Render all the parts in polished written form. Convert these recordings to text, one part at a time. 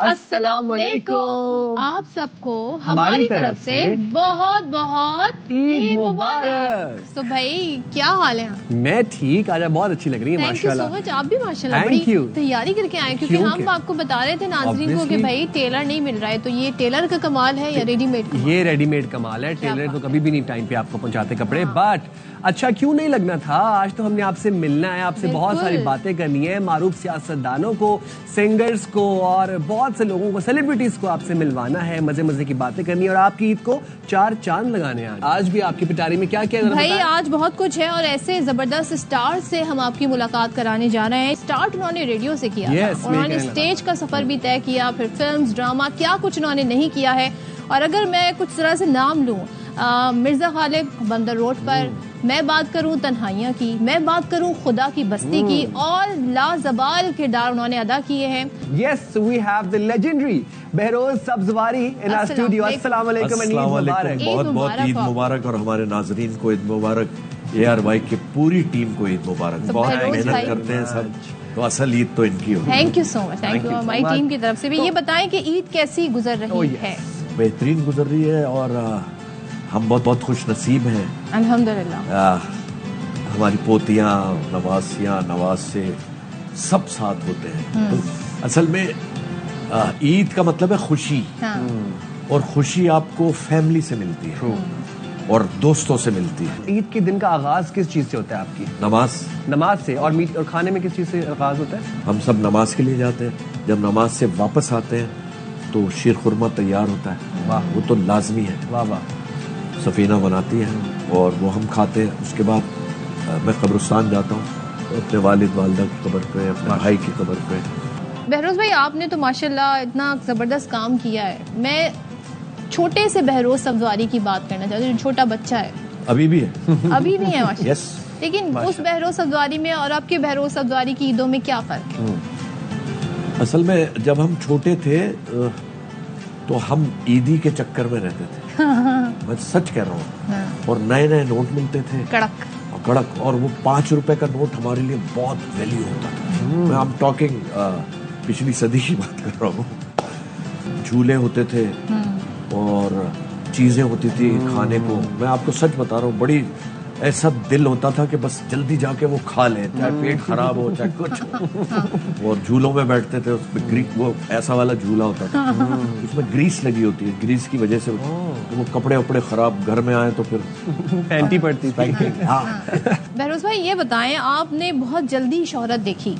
अस्सलामुअलैकुम। आप सबको हमारी तरफ से बहुत बहुत ईद मुबारक। तो भाई क्या हाल है? मैं ठीक, आज आप बहुत अच्छी लग रही है थैंक यू सो माशाल्लाह। मच। आप भी माशाल्लाह Thank बड़ी you. तैयारी करके आए, क्योंकि क्योंकि- हम आपको बता रहे थे नाजरीन को कि Obviously. भाई टेलर नहीं मिल रहा है, तो ये टेलर का कमाल है या रेडीमेड? ये रेडीमेड कमाल है, क्या टेलर तो बात कभी भी नहीं टाइम पे आपको पहुंचाते कपड़े। हाँ। बट अच्छा क्यों नहीं लगना था, आज तो हमने आपसे मिलना है, आपसे बहुत बिल्कुल। सारी बातें करनी है, मारूफ सियासतदानों को, सिंगर्स को और बहुत से लोगों को, सेलिब्रिटीज को आपसे मिलवाना है, मजे मजे की बातें करनी है और आपकी ईद को 4 चांद लगाने हैं। आज भी आपकी पिटारी में क्या क्या भाई आज बहुत कुछ है और ऐसे जबरदस्त स्टार से हम आपकी मुलाकात कराने जा रहे हैं। स्टार्ट उन्होंने रेडियो से किया Yes, था, उन्होंने मैं कहने स्टेज का सफर भी तय किया, फिर फिल्म्स, ड्रामा, क्या कुछ उन्होंने नहीं किया है। और अगर मैं कुछ तरह से नाम लूं, मिर्जा गालिब बंदर रोड पर, मैं बात करूं तन्हाइयां की, मैं बात करूं खुदा की बस्ती की, और लाजवाल किरदार उन्होंने अदा किए हैं। Yes, we have the legendary Behroz Sabzwari in our studio. अस्सलाम वालेकुम and ईद मुबारक। बहुत बहुत मुबारक ईद आपको। मुबारक और हमारे नाजरीन को ईद मुबारक। ARY की पूरी टीम को ईद मुबारक। तो बहुत बहरोज मेहनत भाई- करते हैं सब, तो असल ईद तो इनकी होगी। Thank you so much, thank you you so हमारी much। टीम की तरफ से भी। ये बताएं कि ईद कैसी गुजर रही Oh, yes. है? बेहतरीन गुजर रही है और हम बहुत बहुत खुश नसीब हैं। अल्हम्दुलिल्लाह। हमारी पोतियाँ, नवासियाँ, नवासे सब साथ होते हैं। तो असल में ईद का मतलब है खुशी, हाँ। और खुशी आपको फैमिली से मिलती है और दोस्तों से मिलती है। ईद के दिन का आगाज किस चीज से होता है आपकी? नमाज, नमाज से। और मीट और खाने में किस चीज से आगाज होता है? हम सब नमाज के लिए जाते हैं। जब नमाज से वापस आते हैं तो शीर खुरमा तैयार होता है। वाह। वो तो लाजमी है, वाह वाह। सफीना बनाती है और वो हम खाते हैं। उसके बाद मैं कब्रिस्तान जाता हूँ, अपने वालिद वालिदा की कब्र पे, अपने भाई की कब्र पे। बहरोज भाई आपने तो माशाल्लाह इतना जबरदस्त काम किया है। मैं छोटे से बहरोज सब्जवारी की बात करना चाहती हूँ, जो छोटा बच्चा है, अभी भी है। अभी भी है माशाल्लाह। यस। लेकिन उस बहरोज सब्जवारी में और आपके बहरोज सब्जवारी की ईदों में क्या फर्क है? असल में जब हम छोटे थे तो हम ईदी के चक्कर में रहते थे। मैं सच कह रहा हूँ। और नए नए नोट मिलते थे, कड़क। और कड़क, और वो 5 रुपए का नोट हमारे लिए बहुत वैल्यू होता था। मैं हम टॉकिंग पिछली सदी की बात कर रहा हूँ। झूले होते थे और चीजें होती थी खाने को। मैं आपको सच बता रहा हूँ, बड़ी ऐसा दिल होता था कि बस जल्दी जाके वो खा लें, चाहे पेट खराब हो चाहे कुछ हो। और झूलों में बैठते थे, उसमें वो ऐसा वाला झूला होता था, उसमें ग्रीस लगी होती है, ग्रीस की वजह से तो वो कपड़े वपड़े खराब घर में आए तो फिर पैंटी पड़ती थी। हाँ। बहरोज भाई ये बताएं, आपने बहुत जल्दी शोहरत देखी,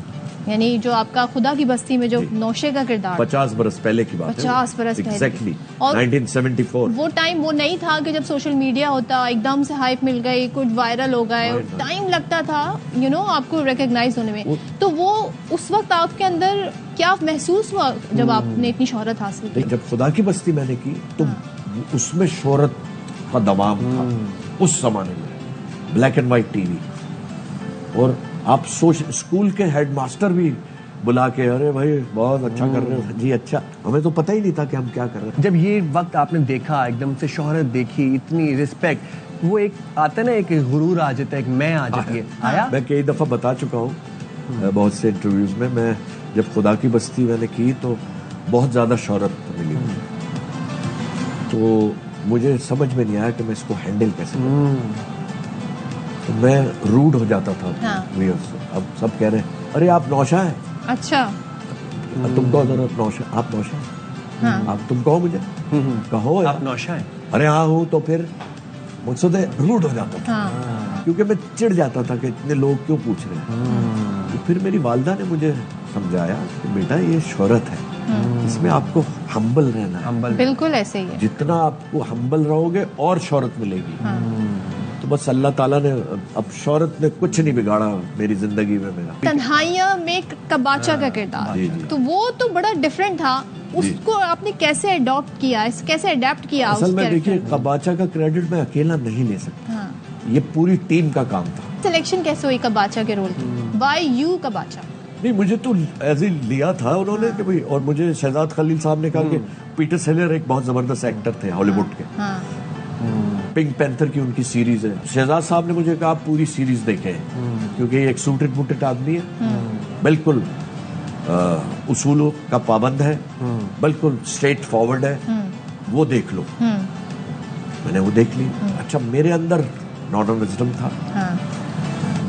यानी जो आपका खुदा की बस्ती में जो नौशे का किरदार, 50 बरस पहले की बात है। 50 बरस पहले। एग्जैक्टली। और 1974। वो टाइम वो नहीं था कि जब सोशल मीडिया होता, एकदम से हाइप मिल गई, कुछ वायरल हो गए, Right. टाइम लगता था आपको रिकॉग्नाइज होने में। तो वो उस वक्त आपके अंदर क्या महसूस हुआ जब आपने इतनी शोहरत हासिल की? जब खुदा की बस्ती मैंने की तो उसमें शोहरत का दमाम था। उस जमाने में ब्लैक एंड व्हाइट टीवी, और आप सोच, स्कूल के हेडमास्टर भी बुला के, अरे भाई बहुत अच्छा कर रहे हो जी, अच्छा। हमें तो पता ही नहीं था कि हम क्या कर रहे हैं। जब ये वक्त आपने देखा, एकदम से शोहरत देखी, इतनी रिस्पेक्ट, वो एक आता है ना, एक गुरूर आ जाता है, एक मैं आ जाती है। आया? मैं कई दफा बता चुका हूँ बहुत से इंटरव्यूज में। मैं जब खुदा की बस्ती मैंने की तो बहुत ज्यादा शोहरत मिली मुझे, तो मुझे समझ में नहीं आया कि मैं इसको हैंडल कैसे करूं। तो मैं रूड हो जाता था व्यूअर्स से। अब सब कह रहे हैं, अरे आप नौशा हैं। अच्छा। तुम कहो जरा, नौशा, आप नौशा हैं? आप तुम कहो मुझे, कहो आप यार। नौशा हैं? अरे हाँ हूँ। तो फिर मुझसे रूड हो जाता था, क्योंकि मैं चिढ़ जाता था कि इतने लोग क्यों पूछ रहे हैं। तो फिर मेरी वालिदा ने मुझे समझाया कि बेटा ये शोहरत है, इसमें आपको हम्बल रहना है। हम्बल। बिल्कुल ऐसे ही है। जितना आपको हम्बल रहोगे और शोहरत मिलेगी। तो बस अल्लाह ताला ने, अब शोहरत ने कुछ नहीं बिगाड़ा मेरी जिंदगी में मेरा। तन्हाइयां में कबाचा का किरदार, जी, जी। तो वो तो बड़ा डिफरेंट था। उसको आपने कैसे अडॉप्ट किया, कैसे अडेप्ट किया? असल में उस देखिए, कैरेक्टर कबाचा का क्रेडिट मैं अकेला नहीं ले सकता। हाँ। ये पूरी टीम का काम था। सिलेक्शन कैसे हुई कबाचा के रोल की? बाय यू कबाचा? नहीं, मुझे तो ऐसे ही लिया था उन्होंने कि भाई, और मुझे शहजाद खलील साहब ने कहा कि पीटर सेलर एक बहुत जबरदस्त एक्टर थे हॉलीवुड के। हाँ। पिंक पैंथर की उनकी सीरीज है। शहजाद साहब ने मुझे कहा आप पूरी सीरीज देखें, क्योंकि ये एक सूटेड बूटेड आदमी है, बिल्कुल उसूलों का पाबंद है, बिल्कुल स्ट्रेट फॉरवर्ड है, वो देख लो। मैंने वो देख ली। अच्छा, मेरे अंदर नॉर्दर्न विजडम था,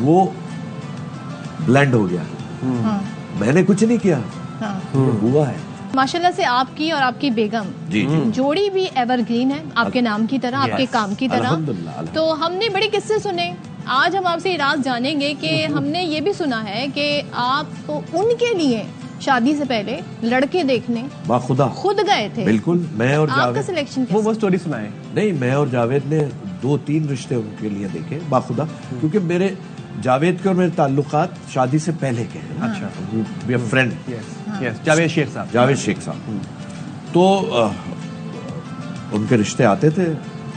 वो ब्लेंड हो गया। मैंने कुछ नहीं किया, हुआ है। माशाल्लाह से आपकी और आपकी बेगम जी जी जोड़ी भी एवरग्रीन है, आपके नाम की तरह, आपके काम की तरह। अल्हम्दुलिल्लाह। तो हमने बड़े किस्से सुने, आज हम आपसे ये राज जानेंगे कि हमने ये भी सुना है कि आप उनके लिए शादी से पहले लड़के देखने बाखुदा खुद गए थे। बिल्कुल, मैं और आपका जावेद। सिलेक्शन वो स्टोरी सुनाए। नहीं, मैं और जावेद ने 2-3 रिश्ते उनके लिए देखे बाखुदा, क्योंकि मेरे जावेद के और मेरे ताल्लुकात शादी से पहले के हैं। अच्छा, we are friend. Yes, Javed Sheikh sahab. Javed Sheikh साहब। तो उनके रिश्ते आते थे।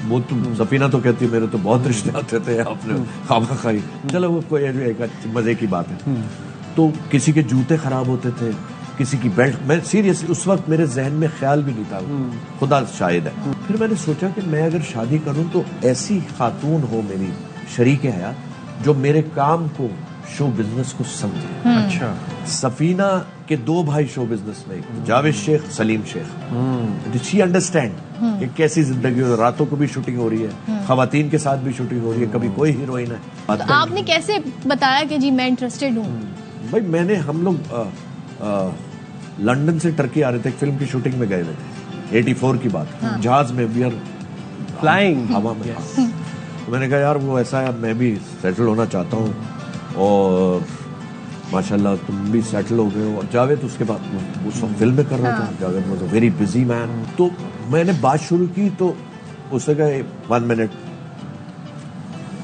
वो तो सफीना तो कहती मेरे तो बहुत रिश्ते आते थे, आपने खामा खाई। चलो वो कोई एक मजे की बात है। तो किसी के जूते खराब होते थे, किसी की बेल्ट। मैं सीरियसली उस वक्त मेरे जहन में ख्याल भी नहीं था, खुदा शाहिद है। फिर मैंने सोचा कि मैं अगर शादी करूं तो ऐसी खातून हो मेरी शरीक हयात जो मेरे काम को, शो बिजनेस को समझे। अच्छा। सफीना के 2 भाई शो बिजनेस में, Javed Sheikh, Salim Sheikh. Did she understand कि कैसी जिंदगी हो, रातों को भी शूटिंग हो रही है, खवातीन के साथ भी शूटिंग हो रही है, कभी कोई हीरोइन है। तो आपने कैसे बताया कि जी मैं इंटरेस्टेड हूँ? भाई मैंने, हम लोग लंदन से टर्की आ रहे थे, एक फिल्म की शूटिंग में गए हुए थे, 84 की बात। जहाज में वी आर फ्लाइंग हवा में। तो मैंने कहा यार वो ऐसा है, मैं भी सेटल होना चाहता हूँ और माशाल्लाह तुम भी सेटल हो गए हो। और जावेद उसके बाद उस वक्त फिल्म में कर रहा था, Javed was a very busy man. तो मैंने बात शुरू की तो उसने कहा 1 मिनट,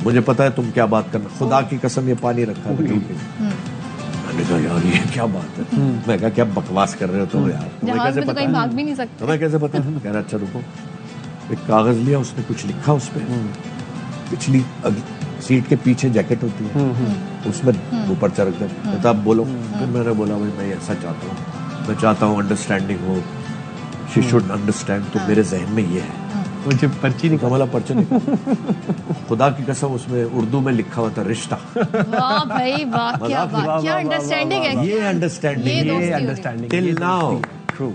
मुझे पता है तुम क्या बात करना, खुदा की कसम ये पानी रखा है। मैंने कहा यार ये क्या बात है। मैं कहा क्या बकवास कर रहे हो तुम यार, तुम्हें जहाज कैसे में तो पता कहीं भाग है, भी नहीं सकते। तुम्हें कैसे पता है। कह रहा अच्छा रुको। एक कागज लिया, उसने कुछ लिखा उस पे, पिछली सीट के पीछे जैकेट होती है, उसमें वो पर्चा रख दिया, तो आप बोलो। फिर मैंने बोला भाई मैं ऐसा चाहता हूँ, मैं चाहता हूँ अंडरस्टैंडिंग हो, शी शुड अंडरस्टैंड। तो मेरे जहन में ये है, मुझे पर्ची नहीं वाला पर्चा निकाला। खुदा की कसम उसमें उर्दू में लिखा हुआ था रिश्ता। वाह भाई वाह, क्या बात, क्या अंडरस्टैंडिंग है। ये अंडरस्टैंडिंग, ये अंडरस्टैंडिंग टिल नाउ ट्रू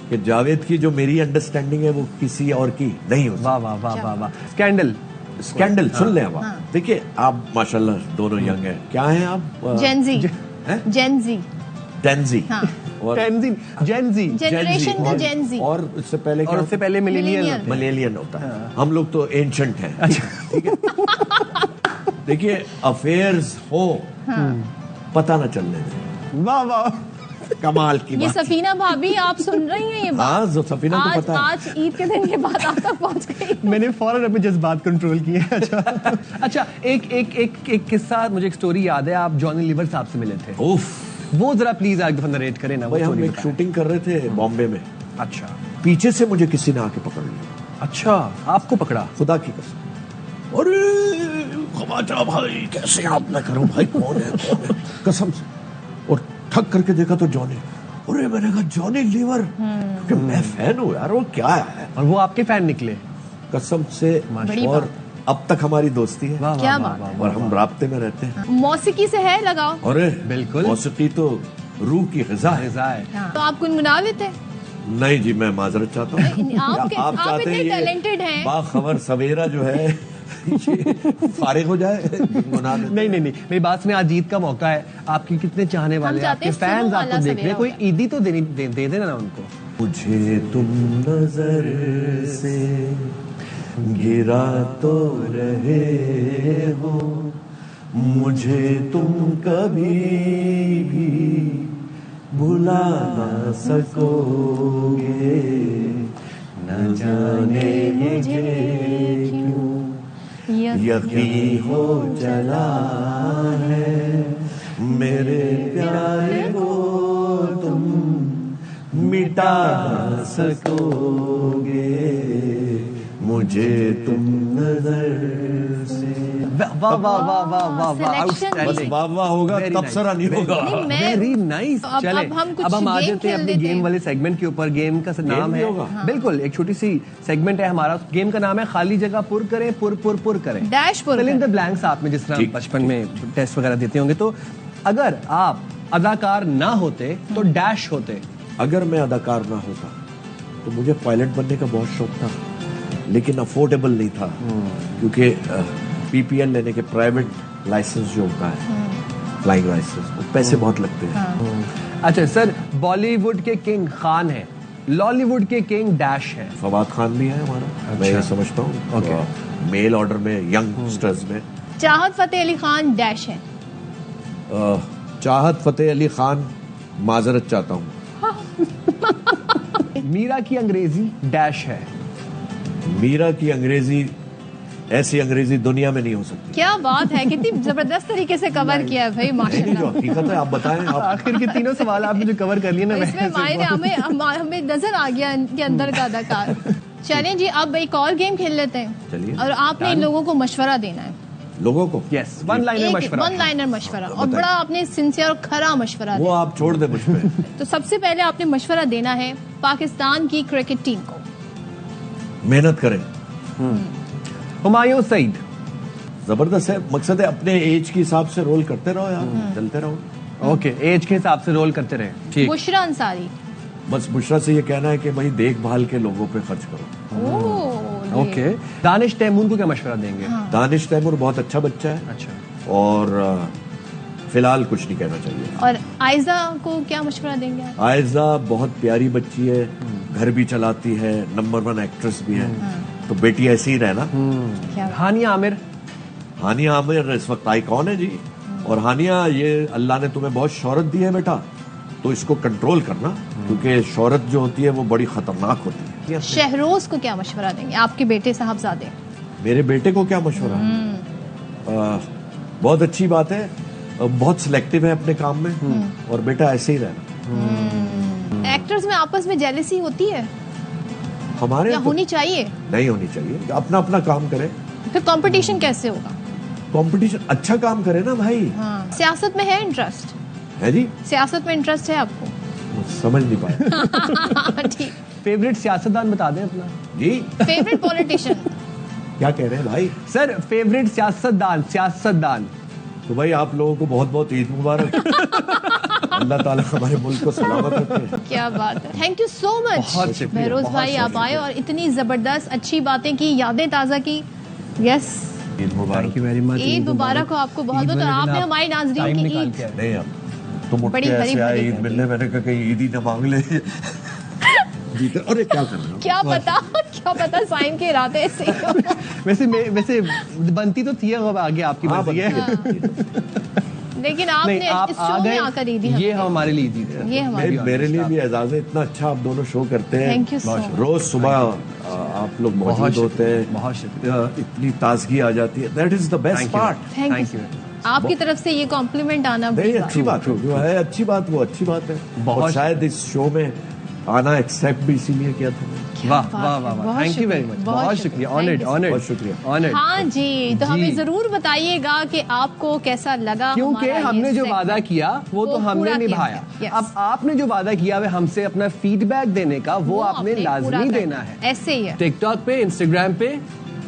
कि जावेद की जो मेरी अंडरस्टैंडिंग है वो किसी और की नहीं हो। वाह वाह वाह वाह वाह। स्कैंडल स्कैंडल सुन ले आप। देखिए आप माशाल्लाह दोनों यंग हैं। क्या हैं आप? जेनजी। जेनजी। टेंजी। और जेनजी जनरेशन का जेनजी। और उससे पहले और उससे पहले मिलेनियल मिलेनियल होता है। हम लोग तो एंशंट हैं। ठीक है। देखिए अफेयर्स हो पता न चलने दें। वाह वाह, कमाल की ये बात। सफीना भाभी आप सुन रही हैं ये बात? हाँ, जो सफीना को आज पता है। आज ईद के दिन ये बात आप तक पहुंच गई। मैंने फौरन अपने जज्बात कंट्रोल किए। अच्छा, एक किस्सा, मुझे एक स्टोरी याद है, आप जॉनी लीवर साहब से मिले थे। उफ, वो जरा प्लीज एक दफा नरेट करें ना। भाई हम story एक बताएं। शूटिंग कर रहे थे बॉम्बे में। अच्छा पीछे से मुझे किसी ने आके पकड़ लिया। अच्छा, आपको पकड़ा? खुदा की कसम। अरे खवाजा भाई कैसे आप? मैं करूं भाई कौन है कसम से। और ठक करके देखा तो जॉनी। अरे मैंने कहा जॉनी लीवर, कि मैं फैन हूँ यार, वो क्या है। और वो आपके फैन निकले? कसम से। बड़ी और बात। अब तक हमारी दोस्ती है। वाह, क्या वाह, बात वाह, है। और हम राब्ते में रहते हैं। मौसीकी से है लगाओ? अरे बिल्कुल। मौसीकी तो रूह की ग़िज़ा है। तो आप गुनगुना लेते? नहीं जी, मैं माजरत चाहता हूँ। आप इतने ये टैलेंटेड हैं। बाखबर सवेरा जो है ये फारिग हो जाए गुनगुना लेते। नहीं, मेरी बात में आज ईद का मौका है, आपके कितने चाहने वाले हैं, आपके फैंस आपको देख रहे हैं, कोई ईदी तो दे देना ना उनको। मुझे तुम नजर से गिरा तो रहे हो, मुझे तुम कभी भी भुला ना सकोगे, न जाने मुझे क्यों यकीन हो चला है, मेरे प्यारे को तुम मिटा ना सकोगे, मुझे तुम नजर से। वाह वाह वाह वाह वाह वाह, Selection आउटस्टैंडिंग। भी। वाह वाह होगा Very तब nice. सरा नहीं होगा। नहीं, मैं- वेरी नाइस। अब चले हम कुछ अब हम आ game जाते हैं खेल अपने लेते गेम हैं। वाले सेगमेंट के ऊपर। गेम का नाम भी है, होगा? बिल्कुल एक छोटी सी सेगमेंट है हमारा। गेम का नाम है खाली जगह पुर करें, पुर करें, डैश पुर फिल इन करें। The blanks. आप में जिस तरह ठीक, बचपन में टेस्ट वगैरह देते होंगे, तो अगर आप अदाकार ना होते तो डैश होते? अगर मैं अदाकार ना होता तो मुझे पायलट बनने का बहुत शौक था, लेकिन अफोर्डेबल नहीं था, क्योंकि पीपीएल लेने के प्राइवेट लाइसेंस जो होता है, फ्लाइंग लाइसेंस, वो पैसे बहुत लगते हैं। अच्छा सर, बॉलीवुड के किंग खान है, लॉलीवुड के किंग डैश है। फवाद खान भी है हमारा, मैं ये समझता हूँ। मेल ऑर्डर में यंगस्टर्स में चाहत फतेह अली खान डैश है। चाहत फतेह अली खान माजरत चाहता हूँ। मीरा की अंग्रेजी डैश है। मीरा की अंग्रेजी, ऐसी अंग्रेजी दुनिया में नहीं हो सकती। क्या बात है, कितनी जबरदस्त तरीके से कवर किया है भाई, जो माशाल्लाह। हकीकत है आप बताएं। आप आखिर के तीनों सवाल आपने जो कवर कर लिए ना, इसमें मायने हमें नजर आ गया इनके अंदर का अदाकार। चलें जी, अब एक और गेम खेल लेते हैं। चलिए। और आपने इन लोगों को मशवरा देना है। लोगों को? यस, वन लाइनर मशवरा। वन लाइनर मशवरा, और बड़ा आपने सिंसियर और खरा मशवरा वो देना। आप छोड़ दे मुझ पे। तो सबसे पहले आपने मशवरा देना है पाकिस्तान की क्रिकेट टीम को। मेहनत करें। हुमायूं सईद। जबरदस्त है, मकसद है अपने एज के हिसाब से रोल करते रहो यार, चलते रहो। ओके, एज के हिसाब से रोल करते रहे। ठीक। बुशरा अंसारी। बस बुशरा से ये कहना है कि भाई देखभाल के लोगों पे खर्च करो। ओके। दानिश तैमूर को क्या मशवरा देंगे? दानिश तैमूर बहुत अच्छा बच्चा है। अच्छा। और फिलहाल कुछ नहीं कहना चाहिए। और आयजा को क्या मशवरा देंगे आप? आयजा बहुत प्यारी बच्ची है, घर भी चलाती है, नंबर 1 एक्ट्रेस भी है, तो बेटी ऐसी ही रहना। क्या हानिया आमिर। हानिया आमिर इस वक्त आइकॉन है जी। और हानिया, ये अल्लाह ने तुम्हें बहुत शोहरत दी है बेटा, तो इसको कंट्रोल करना, क्योंकि शोहरत जो होती है वो बड़ी खतरनाक होती है। शहरोज को क्या मशवरा देंगे, आपके बेटे साहबजादे? मेरे बेटे को क्या मशवरा? बहुत अच्छी बात है, बहुत सिलेक्टिव है अपने काम में, और बेटा ऐसे ही रहना। एक्टर्स में आपस में जेलसी होती है हमारे या तो होनी चाहिए? नहीं होनी चाहिए, अपना अपना काम करे। फिर कंपटीशन कैसे होगा? कंपटीशन अच्छा काम करे ना भाई। सियासत में है इंटरेस्ट? है जी। सियासत में इंटरेस्ट है आपको? समझ नहीं पाया। ठीक। फेवरेट सियासतदान बता दें अपना जी। Favourite politician? क्या कह रहे हैं भाई? सर, फेवरेट सियासतदान। तो भाई आप लोगों को बहुत बहुत ईद मुबारक। अल्लाह ताला हमारे मुल्क को सलामत रखे। क्या बात है, थैंक यू सो मच बहुत शुक्रिया, बहरोज बहुत भाई, आप आए और इतनी जबरदस्त अच्छी बातें की, यादें ताज़ा की। यस, ईद मुबारक। Thank you very much. Eid मुबारक हो आपको बहुत बहुत। और आपने हमारी नाजरीन की ईद नहीं, अब तुम उठ बड़ी के हरी ऐसे आए भरी ईद मिलने, मैंने कहा कहीं ईद ही न मांग ले। जीते, अरे क्या कर रहे हो? क्या पता साइन के इरादे से। वैसे बनती तो थी, अब आगे आपकी हाँ, मर्जी है। लेकिन नहीं, आपने आप इस आ शो में गए, आकर ईद ये हमारे लिए ईद है। ये हमारी मेरे लिए भी एजाज है, इतना अच्छा आप दोनों शो करते हैं। Thank you so much. रोज सुबह आप लोग मौजूद होते हैं, बहुत शुक्रिया। इतनी ताजगी आ जाती है, that is the best part. Thank you. आपकी तरफ से ये कॉम्प्लीमेंट आना नहीं, बड़ी अच्छी बात है, जो है अच्छी बात, वो अच्छी बात है। और शायद इस शो में आना एक्सेप्ट भी इसीलिए किया था। वाह वाह वाह वाह, थैंक यू वेरी मच, बहुत शुक्रिया, ऑनर्ड बहुत शुक्रिया। ऑनर्ड। हाँ जी, तो जी। हमें जरूर बताइएगा कि आपको कैसा लगा, क्योंकि हमारा ये हमने जो segment। वादा किया वो तो हमने पूरा किया निभाया। है। Yes। अब आपने जो वादा किया है हमसे अपना फीडबैक देने का, वो आपने पूरा लाजमी करना देना है। ऐसे ही है, टिकटॉक पे, इंस्टाग्राम पे,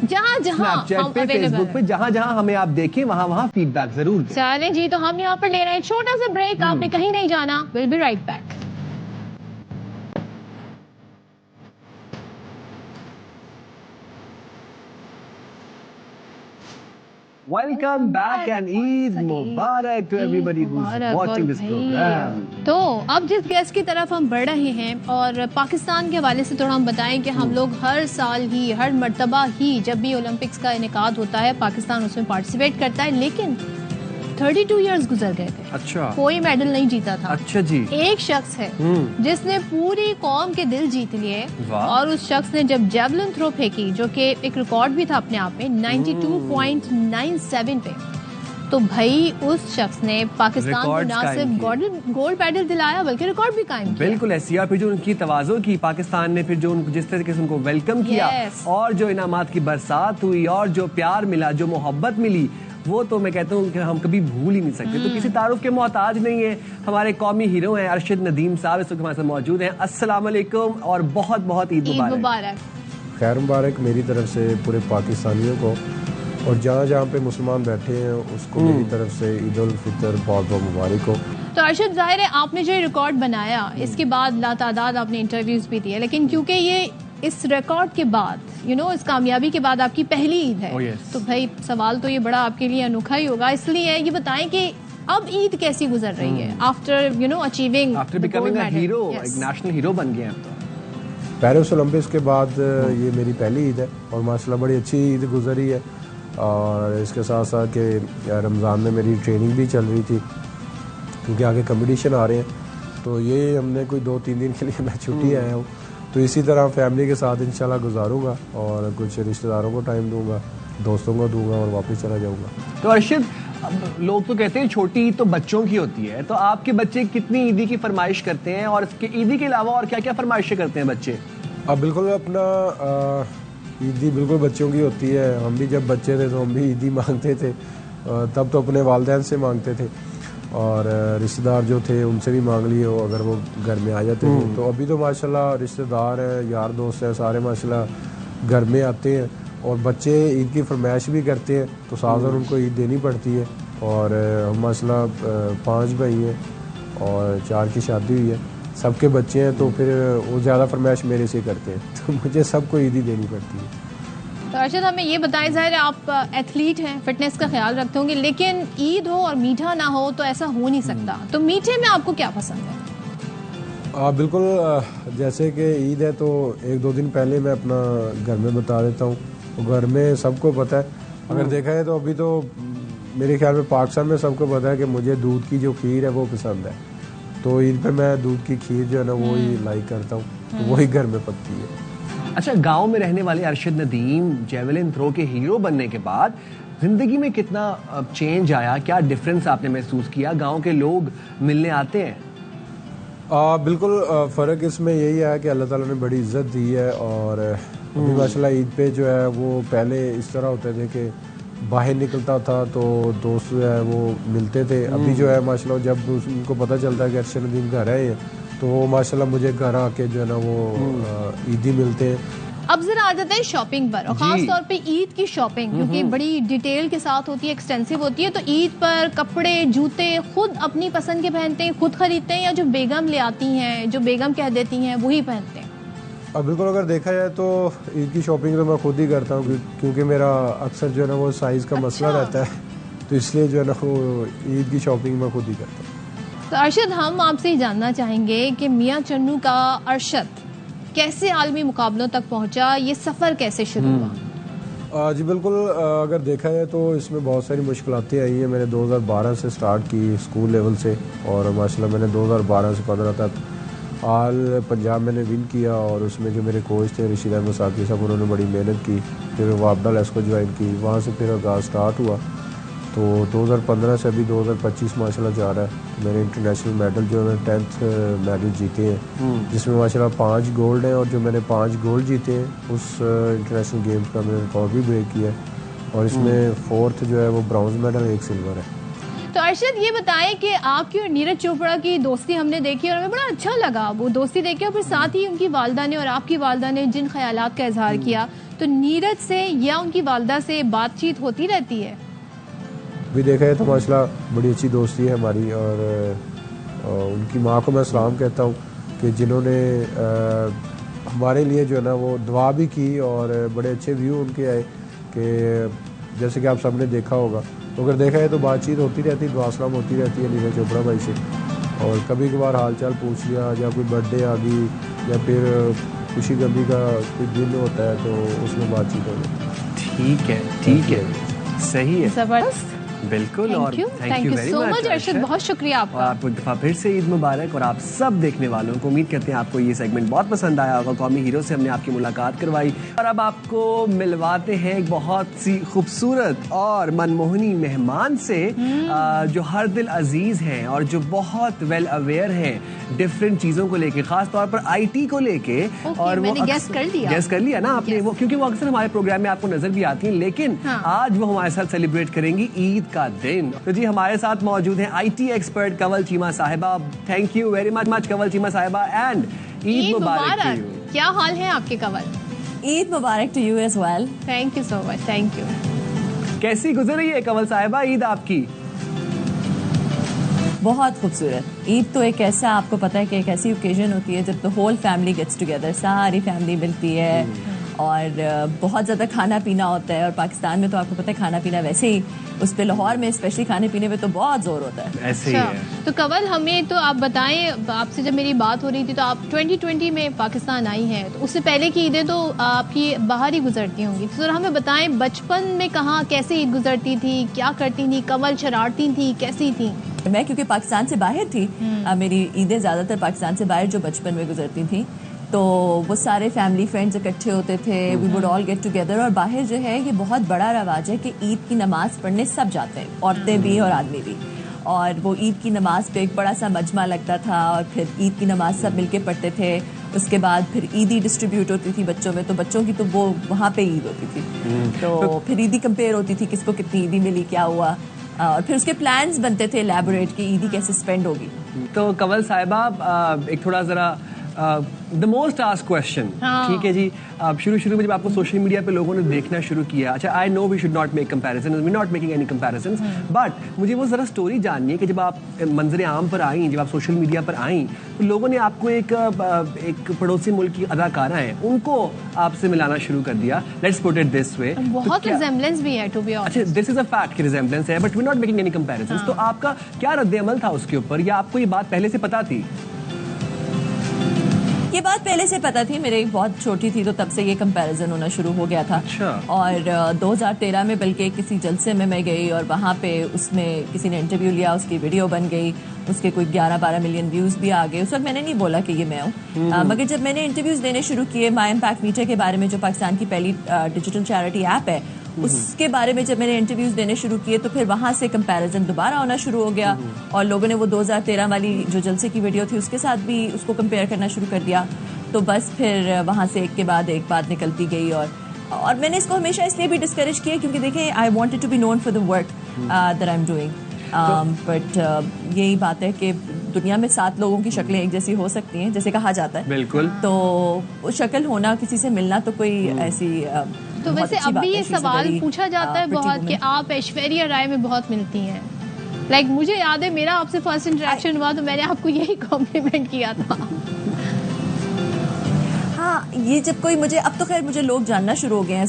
जहाँ जहाँ स्नैपचैट पे, फेसबुक पे, जहाँ जहाँ हमें आप देखें वहाँ वहाँ फीडबैक जरूर दें। चलें जी, तो हम यहाँ पर ले रहे हैं छोटा सा ब्रेक। आपने कहीं नहीं जाना, will be right back. Welcome back and Eid Mubarak to everybody who's Mubarak. watching और this भाई, program. तो अब जिस गेस्ट की तरफ हम बढ़ रहे हैं, और पाकिस्तान के हवाले से थोड़ा हम बताएं कि हम लोग हर साल ही, हर मर्तबा ही जब भी ओलंपिक्स का इनेकाद होता है, पाकिस्तान उसमें पार्टिसिपेट करता है, लेकिन 32 इयर्स गुजर गए थे, अच्छा कोई मेडल नहीं जीता था। अच्छा जी। एक शख्स है जिसने पूरी कौम के दिल जीत लिए, वाह। और उस शख्स ने जब जेवलिन थ्रो फेंकी, जो कि एक रिकॉर्ड भी था अपने आप में, 92.97 पे, तो भाई उस शख्स ने पाकिस्तान को रिकॉर्ड्स ना कायम सिर्फ गोल्ड मेडल दिलाया बल्कि रिकॉर्ड भी कायम किया। बिल्कुल ऐसी। और फिर जो उनकी तवाज़ो की पाकिस्तान ने, फिर जो जिस तरीके से उनको वेलकम किया, Yes। और जो इनामात की बरसात हुई, और जो प्यार मिला, जो मोहब्बत मिली, वो तो मैं कहता हूँ कि हम कभी भूल ही नहीं सकते। तो किसी तारुफ के मोहताज नहीं है। हमारे कौमी हीरो हैं अरशद नदीम साहब, इस वक्त हमारे साथ मौजूद हैं। अस्सलाम वालेकुम और बहुत बहुत ईद ईद मुबारक। मुबारक। खैर मुबारक मेरी तरफ से पूरे पाकिस्तानियों को। और जहाँ जहाँ पे मुसलमान बैठे हैं उसको मेरी तरफ से ईद उल फितर बहुत बहुत मुबारक हो। तो अरशद, जाहिर है आपने जो रिकॉर्ड बनाया इसके बाद लातादाद आपने इंटरव्यूज भी दिए, लेकिन क्योंकि ये इस रिकॉर्ड के बाद इस कामयाबी के बाद आपकी पहली ईद है, तो भाई सवाल तो ये बड़ा आपके लिए अनोखा ही होगा। इसलिए ये बताएं कि अब ईद कैसी गुजर रही है after achieving, after becoming a hero, एक नेशनल हीरो बन गए अब तो। पेरिस ओलंपिक्स के बाद ये मेरी पहली ईद है और माशाल्लाह बड़ी अच्छी ईद गुजरी है। और इसके साथ साथ कि रमज़ान में मेरी ट्रेनिंग भी चल रही थी क्योंकि आगे कंपटीशन आ रहे हैं, तो ये हमने कोई 2-3 दिन के लिए मैं छुट्टी आया हूँ, तो इसी तरह फैमिली के साथ इंशाल्लाह गुजारूंगा और कुछ रिश्तेदारों को टाइम दूंगा, दोस्तों को दूंगा और वापस चला जाऊंगा। तो अर्शद, लोग तो कहते हैं छोटी ईद तो बच्चों की होती है, तो आपके बच्चे कितनी ईदी की फरमाइश करते हैं और इसके ईदी के अलावा और क्या क्या फरमाइशें करते हैं बच्चे? अब बिल्कुल अपना ईदी बिल्कुल बच्चों की होती है। हम भी जब बच्चे थे तो हम भी ईदी मांगते थे, तब तो अपने वालिदैन से मांगते थे और रिश्तेदार जो थे उनसे भी मांग लिए हो अगर वो घर में आ जाते थे। तो अभी तो माशाल्लाह रिश्तेदार हैं, यार दोस्त हैं, सारे माशाल्लाह घर में आते हैं और बच्चे ईद की फरमाइश भी करते हैं, तो साथ उनको ईद देनी पड़ती है। और हम माशाल्लाह 5 भाई हैं और 4 की शादी हुई है, सबके बच्चे हैं, तो फिर वो ज़्यादा फरमाइश मेरे से करते हैं, तो मुझे सबको ईद ही देनी पड़ती है। तो अर्शद, हमें ये बताएं, ज़ाहिर है आप एथलीट हैं, फिटनेस का ख्याल रखते होंगे, लेकिन ईद हो और मीठा ना हो तो ऐसा हो नहीं सकता। तो मीठे में आपको क्या पसंद है? बिल्कुल, जैसे कि ईद है तो 1-2 दिन पहले मैं अपना घर में बता देता हूँ, तो घर में सबको पता है। अगर देखा है तो अभी तो मेरे ख्याल में पाकिस्तान में सबको पता है कि मुझे दूध की जो खीर है वो पसंद है, तो ईद पे मैं दूध की खीर जो है ना वो ही लाइक करता हूँ, तो वही घर में पकती है। अच्छा, गांव में रहने वाले अरशद नदीम जेवलिन थ्रो के हीरो बनने के बाद जिंदगी में कितना चेंज आया, क्या डिफरेंस आपने महसूस किया? गांव के लोग मिलने आते हैं? बिल्कुल, फ़र्क इसमें यही है कि अल्लाह ताला ने बड़ी इज्जत दी है। और अभी माशाल्लाह ईद पे जो है वो पहले इस तरह होते थे कि बाहर निकलता था तो दोस्त जो है वो मिलते थे। अभी जो है माशाल्लाह जब उनको पता चलता है कि अरशद नदीम घर है तो वो माशाल्लाह मुझे घर आके जो है ना वो ईदी मिलते हैं। अब जरा आ जाते हैं शॉपिंग पर, और खास तौर पे ईद की शॉपिंग, क्योंकि बड़ी डिटेल के साथ होती है, एक्सटेंसिव होती है। तो ईद पर कपड़े जूते खुद अपनी पसंद के पहनते हैं, खुद खरीदते हैं, या जो बेगम ले आती हैं, जो बेगम कह देती हैं वही पहनते हैं? अब बिल्कुल अगर देखा जाए तो ईद की शॉपिंग तो मैं खुद ही करता हूँ, क्योंकि मेरा अक्सर जो है ना वो साइज़ का मसला रहता है, तो इसलिए जो है ना वो ईद की शॉपिंग मैं खुद ही करता हूँ। तो अरशद, हम आपसे जानना चाहेंगे कि मियाँ चन्नू का अरशद कैसे आलमी मुकाबलों तक पहुंचा, ये सफ़र कैसे शुरू हुआ? जी बिल्कुल, अगर देखा जाए तो इसमें बहुत सारी मुश्किलातें आई हैं। मैंने 2012 से स्टार्ट की स्कूल लेवल से, और माशाल्लाह मैंने 2012 से 15 तक आल पंजाब मैंने विन किया। और उसमें जो मेरे कोच थे रशीद अहमद साकी साहब, उन्होंने बड़ी मेहनत की। फिर वापडा लेस को ज्वाइन की, वहाँ से फिर आगाज़ स्टार्ट हुआ। तो 2015 से अभी 2025 माशाल्लाह जा रहा है। मैंने इंटरनेशनल मेडल जो है 10th मेडल जीते हैं, जिसमें माशाल्लाह 5 गोल्ड हैं, और जो मैंने 5 गोल्ड जीते हैं उस इंटरनेशनल गेम्स का मैंने रिकॉर्ड भी ब्रेक किया है। और इसमें 4th जो है वो ब्रॉन्ज मेडल, 1 सिल्वर है। तो अरशद, ये बताएं कि आपकी और नीरज चोपड़ा की दोस्ती हमने देखी और हमें बड़ा अच्छा लगा वो दोस्ती देखी, और फिर साथ ही उनकी वालदा ने और आपकी वालदा ने जिन ख्यालात का इजहार किया, तो नीरज से या उनकी वालदा से बातचीत होती रहती है? भी देखा है तो माशाल्लाह बड़ी अच्छी दोस्ती है हमारी। और उनकी माँ को मैं सलाम कहता हूँ कि जिन्होंने हमारे लिए जो है ना वो दुआ भी की, और बड़े अच्छे व्यू उनके आए कि जैसे कि आप सबने देखा होगा। तो अगर देखा है तो बातचीत होती रहती, दुआ सलाम होती रहती है नीरज चोपड़ा भाई से। और कभी कभार हाल चाल पूछ लिया, या कोई बर्थडे आ गई, या फिर खुशी गमी का कोई दिन होता है तो उसमें बातचीत हो जाती है। ठीक है, सही है, जबरदस्त, बिल्कुल। और thank you so much Arshad, बहुत शुक्रिया आपका। और आपको एक दफा फिर से ईद मुबारक। और आप सब देखने वालों को उम्मीद करते हैं आपको ये सेगमेंट बहुत पसंद आया होगा। कौमी हीरो से हमने आपकी मुलाकात करवाई, और अब आपको मिलवाते हैं एक बहुत सी खूबसूरत और मनमोहनी मेहमान से, जो हर दिल अजीज हैं और जो बहुत वेल अवेयर हैं डिफरेंट चीजों को लेके, खास तौर पर IT को लेके। और मैंने गेस कर लिया ना आपने वो, क्योंकि वो अक्सर हमारे प्रोग्राम में आपको नजर भी आती हैं, लेकिन आज वो हमारे साथ सेलिब्रेट करेंगी ईद का दिन। तो जी हमारे साथ मौजूद हैं IT एक्सपर्ट कंवल चीमा साहिबा। Thank you very much Kanwal Cheema साहिबा, एंड ईद मुबारक। क्या हाल है आपके कंवल? ईद मुबारक to you as well. Thank you so much, thank you. कैसी गुजर रही है कमल साहिबा ईद आपकी? बहुत खूबसूरत। ईद तो एक ऐसा, आपको पता है कि एक ऐसी ओकेजन होती है जब the whole family gets together, सारी फैमिली मिलती है और बहुत ज़्यादा खाना पीना होता है। और पाकिस्तान में तो आपको पता है खाना पीना वैसे ही, उस पे लाहौर में स्पेशली खाने पीने में तो बहुत जोर होता है। ऐसे ही है। तो कंवल, हमें तो आप बताएं, आपसे जब मेरी बात हो रही थी तो आप 2020 में पाकिस्तान आई हैं, तो उससे पहले की ईदें तो आपकी बाहर ही गुजरती होंगी। तो सर हमें बताएं, बचपन में कहाँ कैसे ईद गुजरती थी, क्या करती थी? कंवल शरारती थी, कैसी थी? मैं क्योंकि पाकिस्तान से बाहर थी, मेरी ईदें ज़्यादातर पाकिस्तान से बाहर जो बचपन में गुजरती थी, तो वो सारे फैमिली फ्रेंड्स इकट्ठे होते थे, we would all get together. और बाहर जो है ये बहुत बड़ा रवाज है कि ईद की नमाज पढ़ने सब जाते हैं, औरतें भी और आदमी भी। और वो ईद की नमाज पे एक बड़ा सा मजमा लगता था और फिर ईद की नमाज सब मिलके पढ़ते थे। उसके बाद फिर ईदी डिस्ट्रीब्यूट होती थी बच्चों में, तो बच्चों की तो वो वहाँ पे ईद होती थी, तो फिर ईदी कंपेयर होती थी किसको कितनी ईदी मिली, क्या हुआ, और फिर उसके प्लान्स बनते थे एलैबोरेट कि ईदी कैसे स्पेंड होगी। तो कंवल साहिबा, एक थोड़ा जरा द मोस्ट आस्क्ड क्वेश्चन, ठीक है जी। शुरू में जब आपको सोशल मीडिया पे लोगों ने देखना शुरू किया, अच्छा I know we should not make comparison, we not making any comparisons, but मुझे वो जरा स्टोरी जाननी है कि जब आप मंजर आम पर आई, जब आप सोशल मीडिया पर आई, तो लोगों ने आपको एक पड़ोसी मुल्क की अदाकारा है उनको आपसे मिलाना शुरू कर दिया। Let's put it this way, बहुत रिजेम्बलेंस भी है टू बी ऑनेस्ट। अच्छा, दिस इज अ फैक्ट कि रिजेम्बलेंस है, but we not making any comparisons. तो आपका क्या रद्द अमल था उसके ऊपर, या आपको ये बात पहले से पता थी? ये बात पहले से पता थी, मेरे बहुत छोटी थी तो तब से ये कंपैरिजन होना शुरू हो गया था। अच्छा। और 2013 में बल्कि किसी जलसे में मैं गई और वहाँ पे उसमें किसी ने इंटरव्यू लिया, उसकी वीडियो बन गई, उसके कोई 11-12 मिलियन व्यूज भी आ गए। उस वक्त मैंने नहीं बोला कि ये मैं हूँ, मगर जब मैंने इंटरव्यूज देने शुरू किए माई इम्पैक्ट मीडिया के बारे में, जो पाकिस्तान की पहली डिजिटल चैरिटी ऐप है, उसके बारे में जब मैंने इंटरव्यूज देने शुरू किए, तो फिर वहां से कंपैरिजन दोबारा होना शुरू हो गया और लोगों ने वो 2013 वाली जो जलसे की वीडियो थी उसके साथ भी उसको कंपेयर करना शुरू कर दिया। तो बस फिर वहां से एक के बाद एक बात निकलती गई और मैंने इसको हमेशा इसलिए भी डिस्करेज किया क्योंकि देखें, I wanted to be known for the work that I am doing, but यही बात है कि दुनिया में 7 लोगों की शक्लें एक जैसी हो सकती हैं, जैसे कहा जाता है। बिल्कुल। तो वो शक्ल होना, किसी से मिलना तो कोई ऐसी तो वैसे अब भी ये सवाल पूछा जाता है बहुत कि आप ऐश्वर्या राय में बहुत मिलती हैं। लाइक मुझे याद है मेरा आपसे फर्स्ट इंटरेक्शन हुआ तो मैंने आपको यही कॉम्प्लीमेंट किया था। हाँ, ये जब कोई मुझे, अब तो खैर मुझे लोग जानना शुरू हो गए हैं